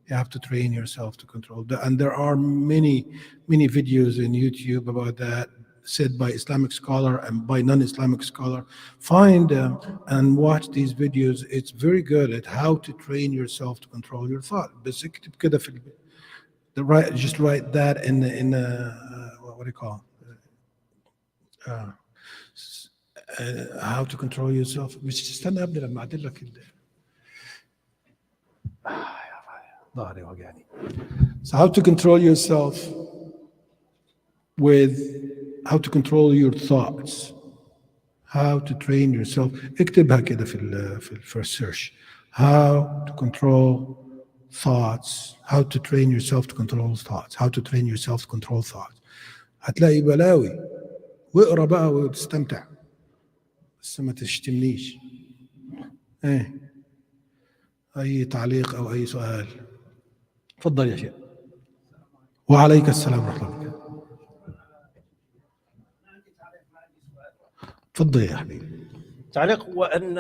You have to train yourself to control that. And there are many videos in YouTube about that, said by Islamic scholar and by non-Islamic scholar. Find them and watch these videos. It's very good at how to train yourself to control your thought. بس اكتب كده في just write that in what do you call how to control yourself. مش تستنى قبل لما اعدل لك ظهري وجعني. So how to control yourself with how to control your thoughts, how to train yourself. اكتبها كده في first search. How to control thoughts, how to train yourself to control thoughts, how to train yourself to control thoughts. هتلاقي بلاوي، واقرا بقى وتستمتع، بس ما تشتمنيش. ايه اي تعليق او اي سؤال؟ تفضل يا شيخ. وعليك السلام ورحمه الله وبركاته. تفضل يا حبيبي. تعليق هو أن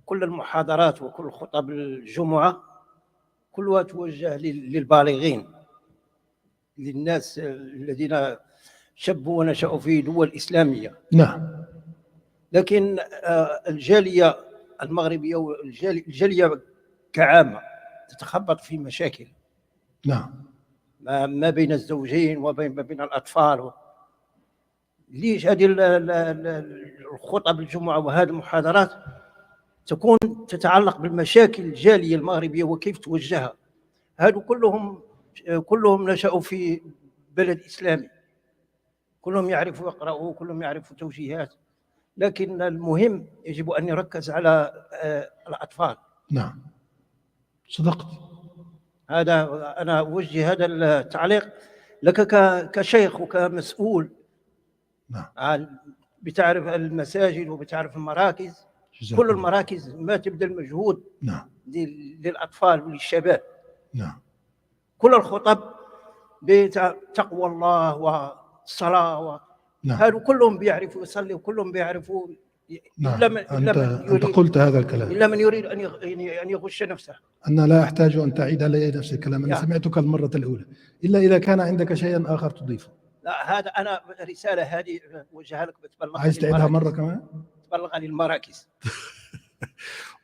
كل المحاضرات وكل خطب الجمعة كلها توجه للبالغين، للناس الذين شبوا ونشأوا في دول إسلامية. نعم. لكن الجالية المغربية والجالية كعامة تتخبط في مشاكل. نعم. ما بين الزوجين وما بين الأطفال. ليش هذه الخطب الجمعة وهذه المحاضرات تكون تتعلق بالمشاكل الجالية المغربية وكيف توجهها؟ هذو كلهم نشأوا في بلد إسلامي، كلهم يعرفوا يقرأوا، كلهم يعرفوا توجيهات، لكن المهم يجب أن يركز على الأطفال. نعم صدقت. هذا أنا أوجه هذا التعليق لك كشيخ وكمسؤول. نعم. بتعرف المساجد وبتعرف المراكز، كل المراكز ما تبذل مجهود. نعم. للأطفال وللشباب. نعم. كل الخطب بتقوى الله والصلاة نعم. هذو كلهم بيعرفوا يصلي وكلهم بيعرفوا. نعم. أنت قلت هذا الكلام. إلا من يريد أن يغش نفسه. أنا لا أحتاج أن تعيد علي نفس الكلام، أنا سمعتك المرة الأولى، إلا إذا كان عندك شيئا آخر تضيفه. لا، هذا أنا رسالة هذه وجهها لك، بتبلغها. عايز تعيدها مرة كمان؟ تبلغها للمراكز.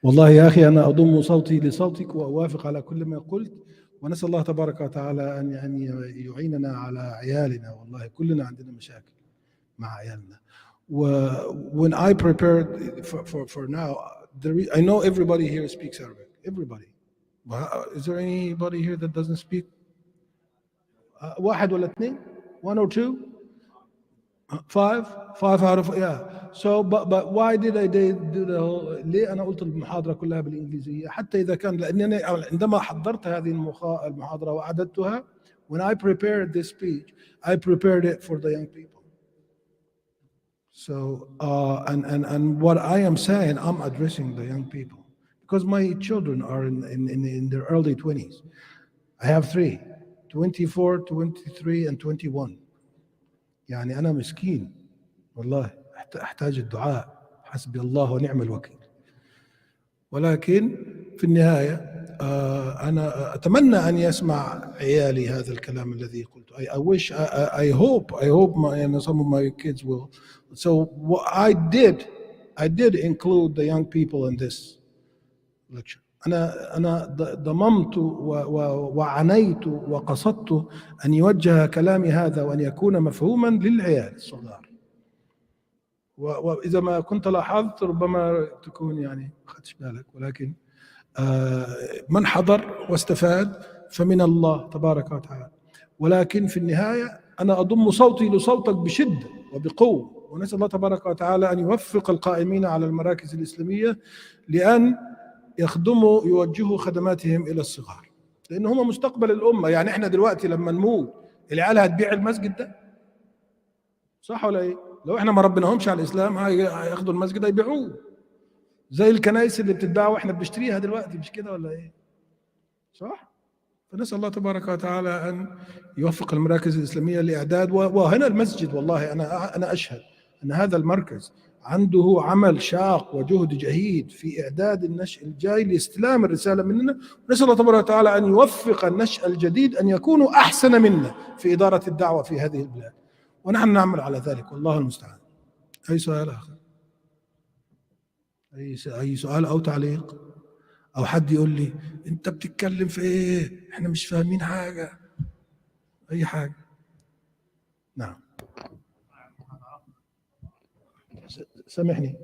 والله يا أخي أنا أضم صوتي لصوتك وأوافق على كل ما قلت، ونسأل الله تبارك وتعالى أن يعني يعيننا على عيالنا. والله كلنا عندنا مشاكل مع عيالنا. When I prepared for now, I know everybody here speaks Arabic. Everybody. Is there anybody here that doesn't speak? واحد ولا اثنين? 1 or 2? 5 out of So but why did I do the whole? ليه أنا قلت المحاضرة كلها بالإنجليزية؟ حتى إذا كان لأنني عندما حضرت هذه المحاضرة وأعددتها, when I prepared this speech, I prepared it for the young people. So and what I am saying, I'm addressing the young people because my children are in their early 20s. I have 3, 24, 23 and 21. يعني أنا مسكين والله أحتاج الدعاء، حسبي الله ونعم الوكيل. ولكن في النهاية أنا أتمنى أن يسمع عيالي هذا الكلام الذي قلته. I hope some of my kids will. So what I did include the young people in this lecture. أنا ضممت وعنيت وقصدت أن يوجه كلامي هذا وأن يكون مفهوما للعيال الصغار. وإذا ما كنت لاحظت ربما تكون يعني خدش بالك، ولكن من حضر واستفاد فمن الله تبارك وتعالى. ولكن في النهاية أنا أضم صوتي لصوتك بشدة وبقوة، ونسأل الله تبارك وتعالى أن يوفق القائمين على المراكز الإسلامية لأن يخدموا يوجهوا خدماتهم إلى الصغار، لأن هم مستقبل الأمة. يعني إحنا دلوقتي لما نموت العيال هتبيع المسجد ده، صح ولا إيه؟ لو إحنا ما ربناهمش على الإسلام هياخدوا المسجد هيبيعوه، زي الكنائس اللي بتتباع وإحنا بنشتريها دلوقتي، مش كده ولا إيه؟ صح؟ فنسأل الله تبارك وتعالى أن يوفق المراكز الإسلامية لإعداد وهنا المسجد. والله أنا أشهد أن هذا المركز عنده عمل شاق وجهد جهيد في إعداد النشء الجاي لاستلام الرسالة مننا. نسأل الله تبارك وتعالى أن يوفق النشء الجديد أن يكونوا أحسن منا في إدارة الدعوة في هذه البلاد، ونحن نعمل على ذلك والله المستعان. أي سؤال آخر؟ أي سؤال أو تعليق؟ أو حد يقول لي أنت بتتكلم في إيه؟ إحنا مش فاهمين حاجة. أي حاجة. نعم. سامحني.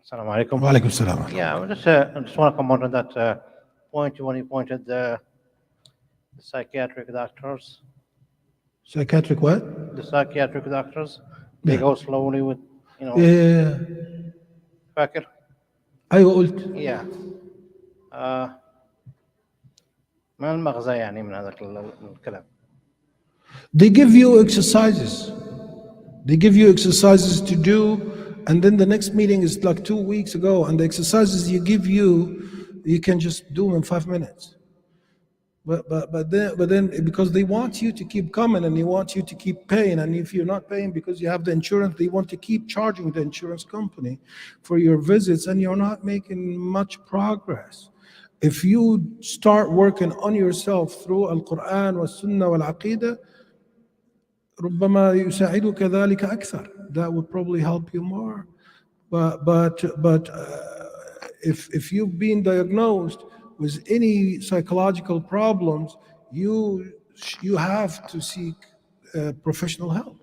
Assalamu alaikum. وعليكم السلام. Yeah, I just want to comment on that point when you pointed the psychiatric doctors. Psychiatric what? The psychiatric doctors, they Yeah. go slowly with, Yeah. فاكر? أيوة قلت. Yeah. ما المغزى يعني من هذا الكلام؟ They give you exercises. They give you exercises to do, and then the next meeting is like 2 weeks ago, and the exercises you can just do in 5 minutes. But then because they want you to keep coming and they want you to keep paying, and if you're not paying because you have the insurance, they want to keep charging the insurance company for your visits, and you're not making much progress. If you start working on yourself through Al-Quran والسنة والعقيدة, ربما يساعدك ذلك أكثر. That would probably help you more. But if you've been diagnosed with any psychological problems, you have to seek professional help.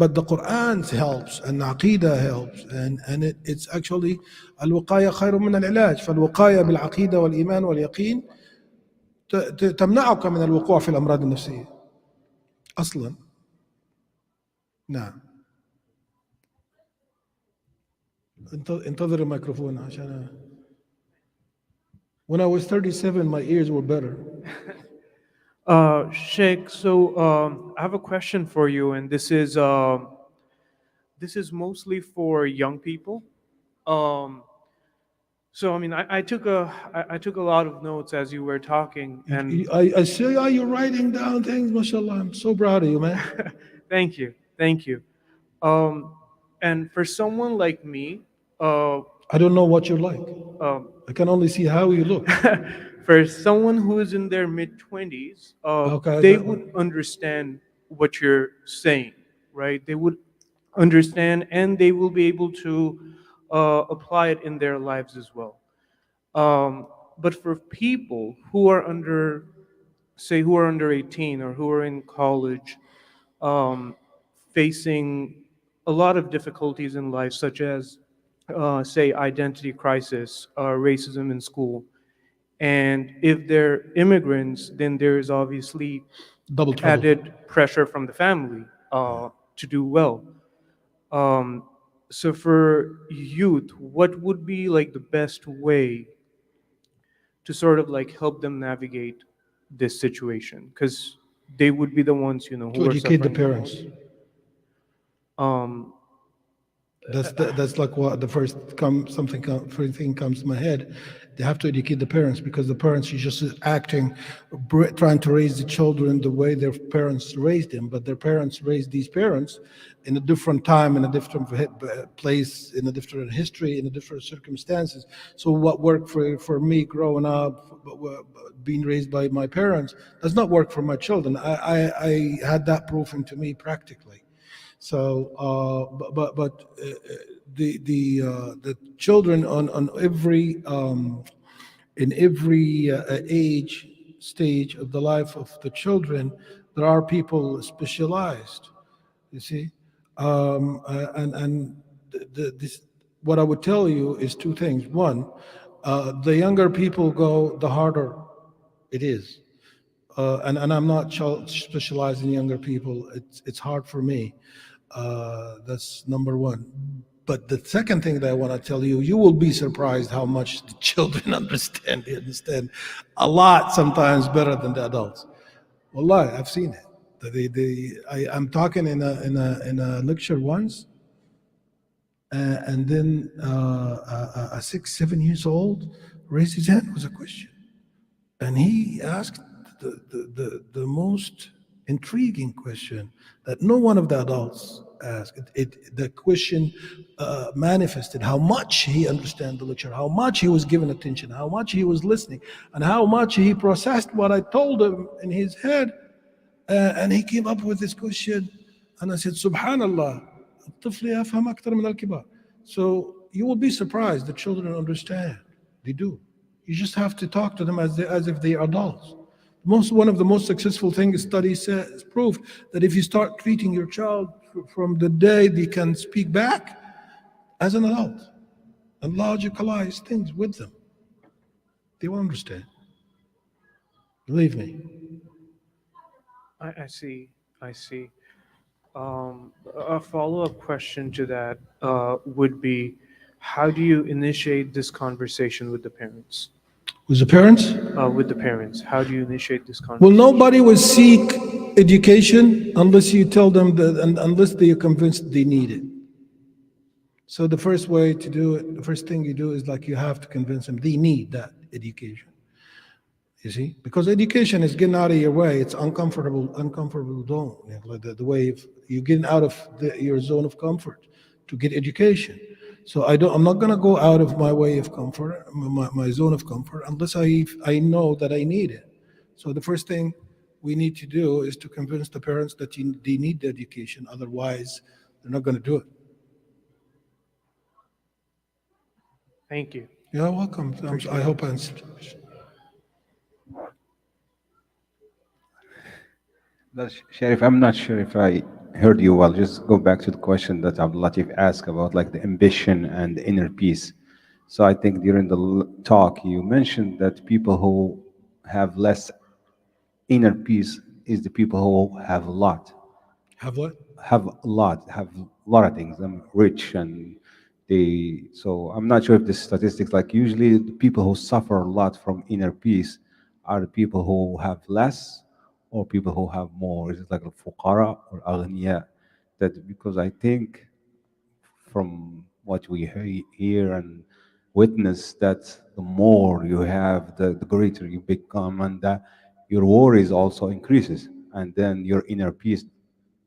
But the Quran helps and the Aqidah helps, and it's actually الوقاية خير من العلاج. فالوقاية بالعقيدة والإيمان واليقين تمنعك من الوقوع في الأمراض النفسية أصلا. نعم. انتظر الميكروفون عشان When I was 37, my ears were better. Sheikh, so I have a question for you, and this is mostly for young people. So I mean, I took a lot of notes as you were talking, and I see how you're writing down things, mashallah. I'm so proud of you, man. thank you. And for someone like me, I don't know what you're like. I can only see how you look. for someone who is in their mid-20s, Okay, they would understand what you're saying, right? They would understand, and they will be able to apply it in their lives as well. But for people who are under 18 or who are in college, facing a lot of difficulties in life, such as, say, identity crisis, racism in school, and if they're immigrants, then there is obviously Double trouble. added pressure from the family to do well. So for youth, what would be like the best way to sort of like help them navigate this situation? Because they would be the ones, who To are educate the suffering parents. most. That's like what the first thing comes to my head. They have to educate the parents, because the parents are just acting, trying to raise the children the way their parents raised them, but their parents raised these parents in a different time, in a different place, in a different history, in a different circumstances. So what worked for me growing up, being raised by my parents, does not work for my children. I had that proven to me practically. So, the children on every in every age stage of the life of the children, there are people specialized. You see, this, what I would tell you is two things. One, the younger people go, the harder it is. And I'm not specialized in younger people. It's hard for me. That's number one. But the second thing that I want to tell you, you will be surprised how much the children understand. They understand a lot, sometimes better than the adults. Wallahi, I've seen it. I'm talking in a lecture once, and then a 6-7 years old raised his hand with a question, and he asked the most intriguing question that no one of the adults asked. The question manifested how much he understood the lecture, how much he was giving attention, how much he was listening, and how much he processed what I told him in his head. And he came up with this question, and I said, Subhanallah, الطفل يفهم أكثر من الكبار. So you will be surprised that children understand. They do. You just have to talk to them as if they are adults. One of the most successful things studies says prove that if you start treating your child from the day they can speak back as an adult and logicalize things with them, they will understand. Believe me. I see. I see. A follow-up question to that would be, how do you initiate this conversation with the parents? With the parents? With the parents, how do you initiate this Well, conversation? nobody will seek education unless you tell them that, and unless they are convinced they need it. So the first way to do it, the first thing you do is like you have to convince them they need that education. You see, because education is getting out of your way. It's uncomfortable zone. You know, like the way you're getting out of your zone of comfort to get education. So I'm not going to go out of my way of comfort, my zone of comfort, unless I know that I need it. So the first thing we need to do is to convince the parents that they need the education. Otherwise, they're not going to do it. Thank you. You're welcome. I hope I answered. Sherif, I'm not sure if I heard you well. Just go back to the question that Abdul Latif asked about like the ambition and the inner peace. So I think during the talk you mentioned that people who have less inner peace is the people who have a lot. Have what? Have a lot of things. I'm rich and so I'm not sure if the statistics, like usually the people who suffer a lot from inner peace are the people who have less or people who have more. Is it like al-fuqara or aghniya? That because I think from what we hear and witness that the more you have, the greater you become, and that your worries also increases, and then your inner peace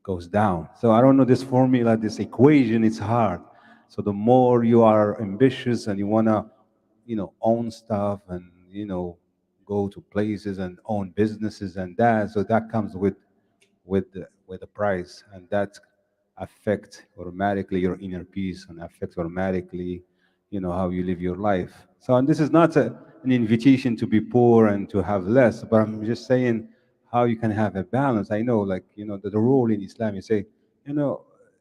goes down. So I don't know this formula, this equation. It's hard. So the more you are ambitious and you wanna, own stuff and go to places and own businesses and that, so that comes with the price, and that affect automatically your inner peace and affects automatically how you live your life. So, and this is not an invitation to be poor and to have less, but I'm just saying how you can have a balance. I know, like, the rule in Islam, you say,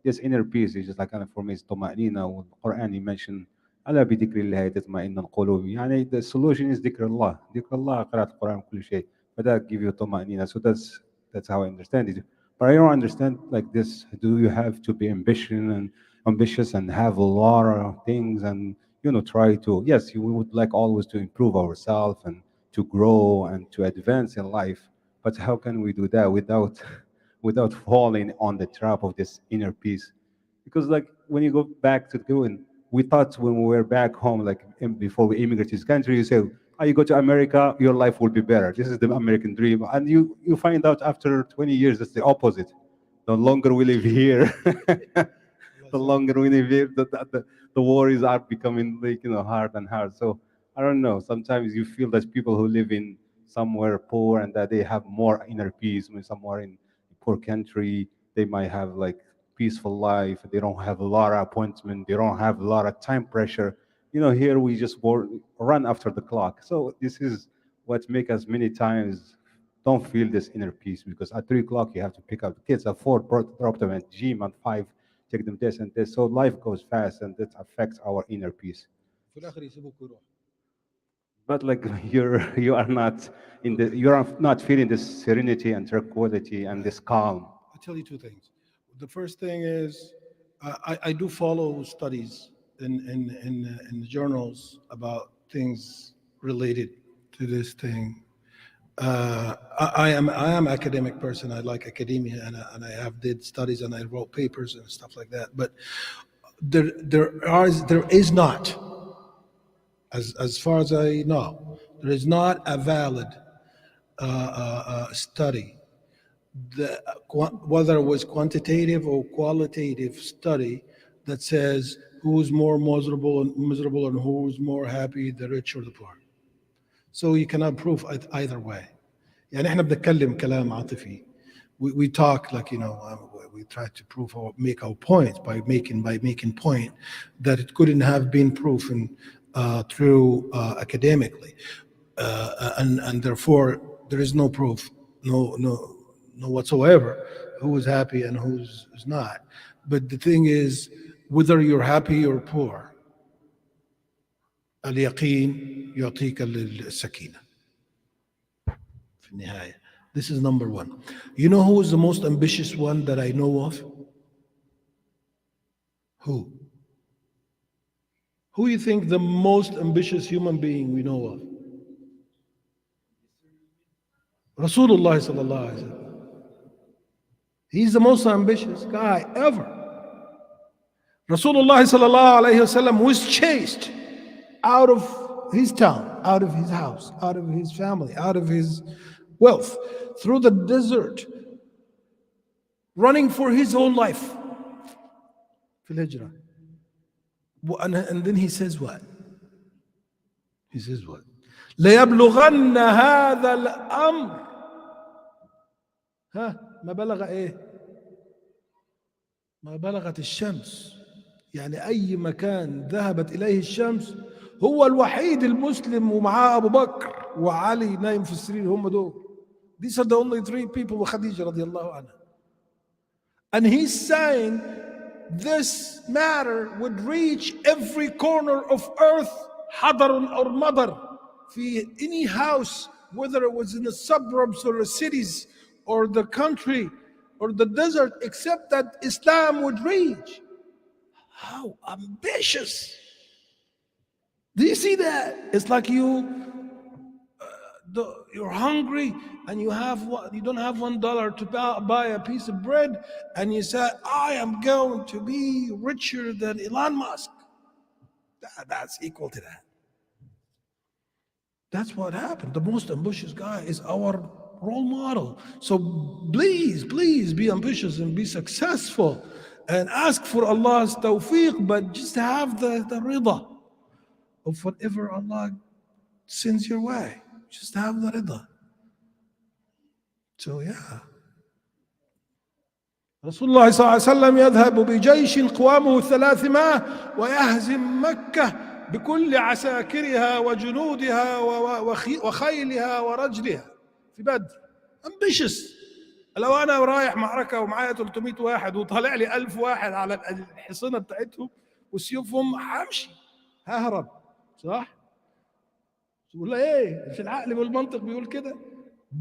this inner peace is just like, kind of, for me, it's طمأنينة. والقرآن you mention ألا بذكر الله تطمئن القلوب. يعني the solution is ذكر الله. ذكر الله قراءة القرآن كل شيء. But that give you طمأنينة. So that's how I understand it. But I don't understand like this. Do you have to be ambitious and have a lot of things and try to, yes, we would like always to improve ourselves and to grow and to advance in life. But how can we do that without without falling on the trap of this inner peace? Because like when you go back to doing, we thought when we were back home, like before we immigrated to this country, you say, oh, you go to America, your life will be better. This is the American dream. And you find out after 20 years, it's the opposite. The longer we live here, the longer we live here, the worries are becoming like, hard and hard. So I don't know. Sometimes you feel that people who live in somewhere poor and that they have more inner peace. When somewhere in a poor country, they might have like peaceful life. They don't have a lot of appointment. They don't have a lot of time pressure. Here we just run after the clock. So this is what make us many times don't feel this inner peace, because at 3 o'clock you have to pick up the kids, at 4 drop them at gym, at 5 take them this and this. So life goes fast, and that affects our inner peace. But like you are not not feeling this serenity and tranquility and this calm. I'll tell you two things. The first thing is I do follow studies in the journals about things related to this thing. I am academic person. I like academia, and I have did studies and I wrote papers and stuff like that. But there is not, as far as I know, there is not a valid study whether it was quantitative or qualitative study that says who's more miserable and who's more happy, the rich or the poor. So you cannot prove either way. يعني احنا بنتكلم كلام عاطفي. We talk like, we try to prove or make our point by making point that it couldn't have been proven through academically, and therefore there is no proof, no whatsoever, who is happy and who's not. But the thing is, whether you're happy or poor, اليقين يعطيك السكينة في النهاية. This is number one. You know who is the most ambitious one that I know of? Who? Who you think the most ambitious human being we know of? Rasulullah sallallahu alaihi wasallam. He's the most ambitious guy ever. Rasulullah sallallahu alaihi wasallam was chased out of his town, out of his house, out of his family, out of his wealth, through the desert, running for his whole life. Fil Hijrah. And then he says what? He says what? ليبلغن هذا الأمر ما بلغ إيه؟ ما بلغت الشمس. يعني أي مكان ذهبت إليه الشمس هو الوحيد المسلم ومعاه أبو بكر وعلي نايم في السرير. هم دول. These are the only three people with Khadija radiallahu anha. And he's saying this matter would reach every corner of earth, حضر or مضر, في any house, whether it was in the suburbs or the cities or the country or the desert, except that Islam would reach. How ambitious! Do you see that? It's like you're hungry and you don't have $1 to buy a piece of bread, and you say, I am going to be richer than Elon Musk. That's equal to that. That's what happened. The most ambitious guy is our role model. So please be ambitious and be successful and ask for Allah's tawfiq, but just have the rida of whatever Allah sends your way. Just have the rida. So yeah. Rasulullah sallallahu alaihi wasallam يذهب بجيش قوامه 300 ويهزم مكة بكل عساكرها وجنودها وخيلها ورجلها في بدر. Ambitious. لو انا رايح معركة ومعايا 300 واحد وطالع لي 1000 واحد على الحصنة بتاعتهم وسيوفهم، همشي ههرب، صح؟ ولا ايه؟ مش العقل والمنطق بيقول كده؟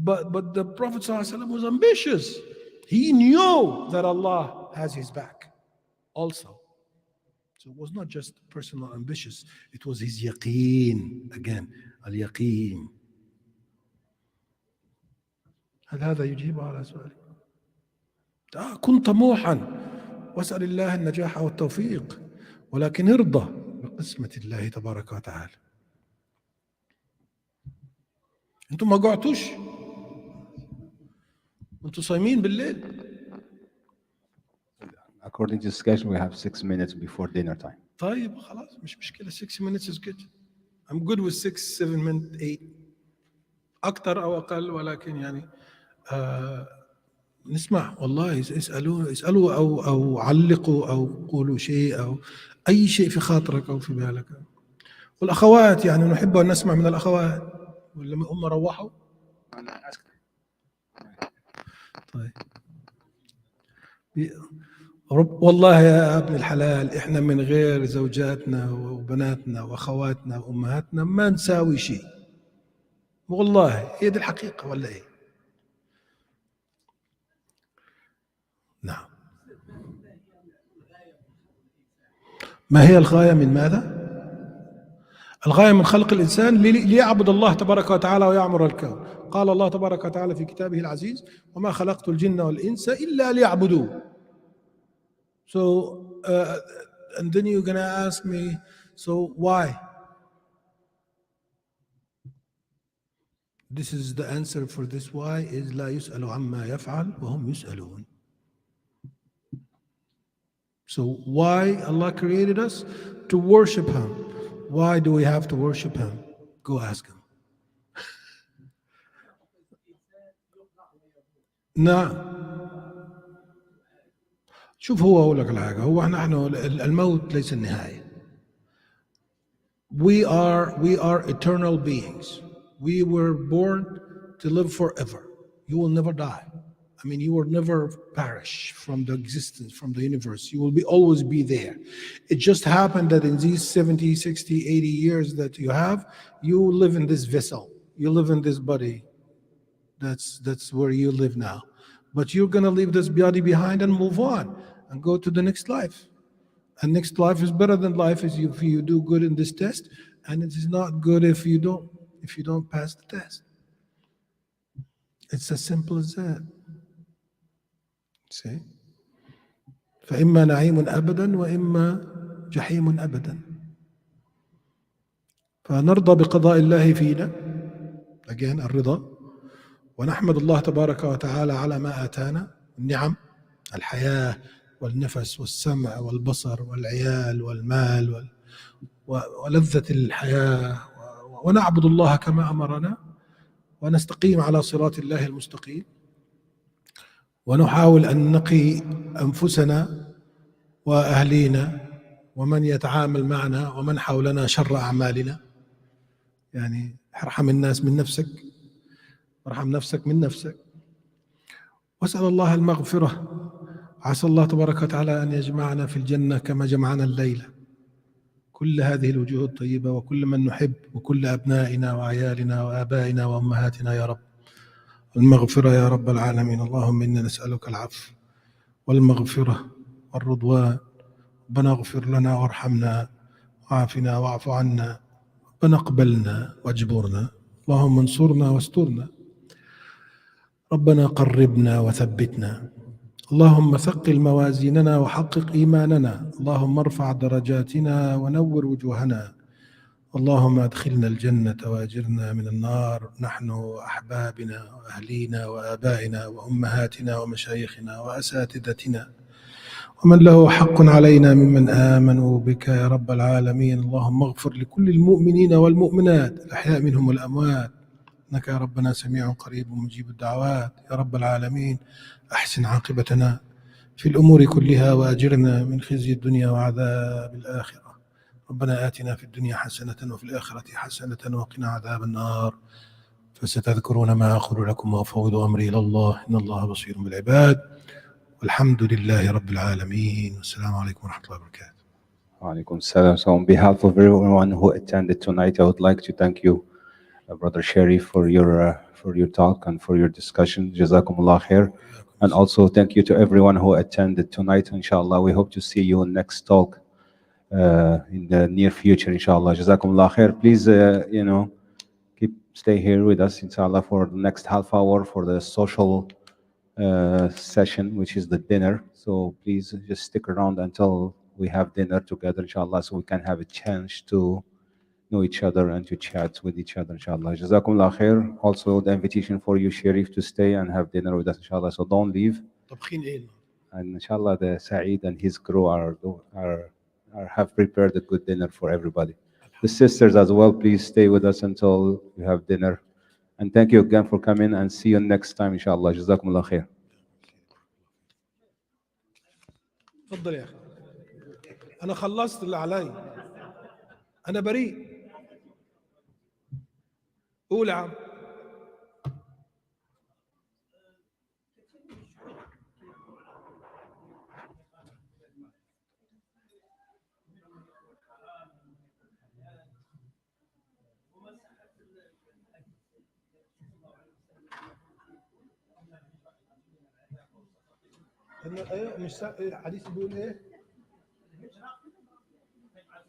But the Prophet ﷺ was ambitious. He knew that Allah has his back also. So it was not just personal ambitious, it was his yaqeen. Again, al-yaqeen. هل هذا يجيب على سؤالي؟ كن طموحا واسأل الله النجاح والتوفيق، ولكن ارضى بقسمة الله تبارك وتعالى. انتم ما قعتوش؟ انتم صايمين بالليل؟ According to the schedule, we have 6 minutes before dinner time. طيب خلاص مش مشكلة. 6 minutes is good. I'm good with 6, 7 minutes, 8. أكثر أو أقل، ولكن يعني نسمع والله. اسألوا أو علقوا أو قولوا شيء أو أي شيء في خاطرك أو في بالك. والأخوات يعني نحب أن نسمع من الأخوات، ولا هم روحوا؟ طيب. والله يا ابن الحلال احنا من غير زوجاتنا وبناتنا واخواتنا وامهاتنا ما نساوي شيء. والله هي دي الحقيقة ولا ايه؟ نعم. ما هي الغاية من ماذا؟ الغاية من خلق الإنسان ليعبد الله تبارك وتعالى ويعمر الكون. قال الله تبارك وتعالى في كتابه العزيز: وما خلقت الجن والإنس إلا ليعبدون. So, and then you're going to ask me, so why? This is the answer for this why is لا يسأل عما يفعل وهم يسألون. So why Allah created us? To worship Him. Why do we have to worship Him? Go ask Him. نعم. شوف هو أقول لك الحاجة، هو نحن الموت ليس النهاية. We are eternal beings. We were born to live forever. You will never die. I mean, you will never perish from the existence, from the universe. You will always be there. It just happened that in these 70, 60, 80 years that you have, you live in this vessel. You live in this body. That's where you live now. But you're going to leave this body behind and move on and go to the next life. And next life is better than life if you do good in this test, and it is not good if you don't pass the test. It's as simple as that. See? فإما نعيم أبدا وإما جحيم أبدا. فنرضى بقضاء الله فينا. Again, الرضا. ونحمد الله تبارك وتعالى على ما آتانا النعم، الحياة والنفس والسمع والبصر والعيال والمال ولذة الحياة، ونعبد الله كما أمرنا، ونستقيم على صراط الله المستقيم، ونحاول أن نقي أنفسنا وأهلينا ومن يتعامل معنا ومن حولنا شر أعمالنا. يعني ارحم الناس من نفسك، وارحم نفسك من نفسك، واسأل الله المغفرة. عسى الله تبارك وتعالى أن يجمعنا في الجنة كما جمعنا الليلة، كل هذه الوجوه الطيبة وكل من نحب وكل أبنائنا وعيالنا وآبائنا وأمهاتنا يا رب. المغفرة يا رب العالمين. اللهم إنا نسألك العفو والمغفرة والرضوان. ربنا اغفر لنا وارحمنا وعافنا واعف عنا، ربنا اقبلنا واجبرنا، اللهم انصرنا واسترنا، ربنا قربنا وثبتنا، اللهم ثقل موازيننا وحقق إيماننا، اللهم ارفع درجاتنا ونور وجوهنا، اللهم ادخلنا الجنة وأجرنا من النار، نحن وأحبابنا وأهلينا وآبائنا وأمهاتنا ومشايخنا وأساتذتنا ومن له حق علينا ممن آمنوا بك يا رب العالمين. اللهم اغفر لكل المؤمنين والمؤمنات الأحياء منهم والأموات، إنك يا ربنا سميع قريب مجيب الدعوات يا رب العالمين. أحسن عاقبتنا في الأمور كلها وأجرنا من خزي الدنيا وعذاب الآخرة. ربنا آتنا في الدنيا حسنة وفي الآخرة حسنة وقنا عذاب النار. فستذكرون ما أقول لكم وأفوض أمري إلى الله، إن الله بصير بالعباد، والحمد لله رب العالمين، والسلام عليكم ورحمة الله وبركاته. Alaikum salam. So on behalf of everyone who attended tonight, I would like to thank you, Brother Sherif, for your talk and for your discussion. Jazakumullah khair. And also thank you to everyone who attended tonight. Inshallah, we hope to see you in next talk in the near future. Inshallah, Jazakumullah khair. Please, stay here with us, inshallah, for the next half hour for the social session, which is the dinner. So please just stick around until we have dinner together, inshallah, so we can have a chance to know each other and to chat with each other, inshallah. Jazakumullah khair. Also, the invitation for you, Sherif, to stay and have dinner with us, inshallah. So don't leave. And inshallah, the Saeed and his crew have prepared a good dinner for everybody. The sisters as well, please stay with us until you have dinner. And thank you again for coming, and see you next time, inshallah. Jazakumullah khair. تفضل يا أخي. أنا خلصت اللي علي، أنا بريء. قول يا عم. مش الحديث بيقول إيه؟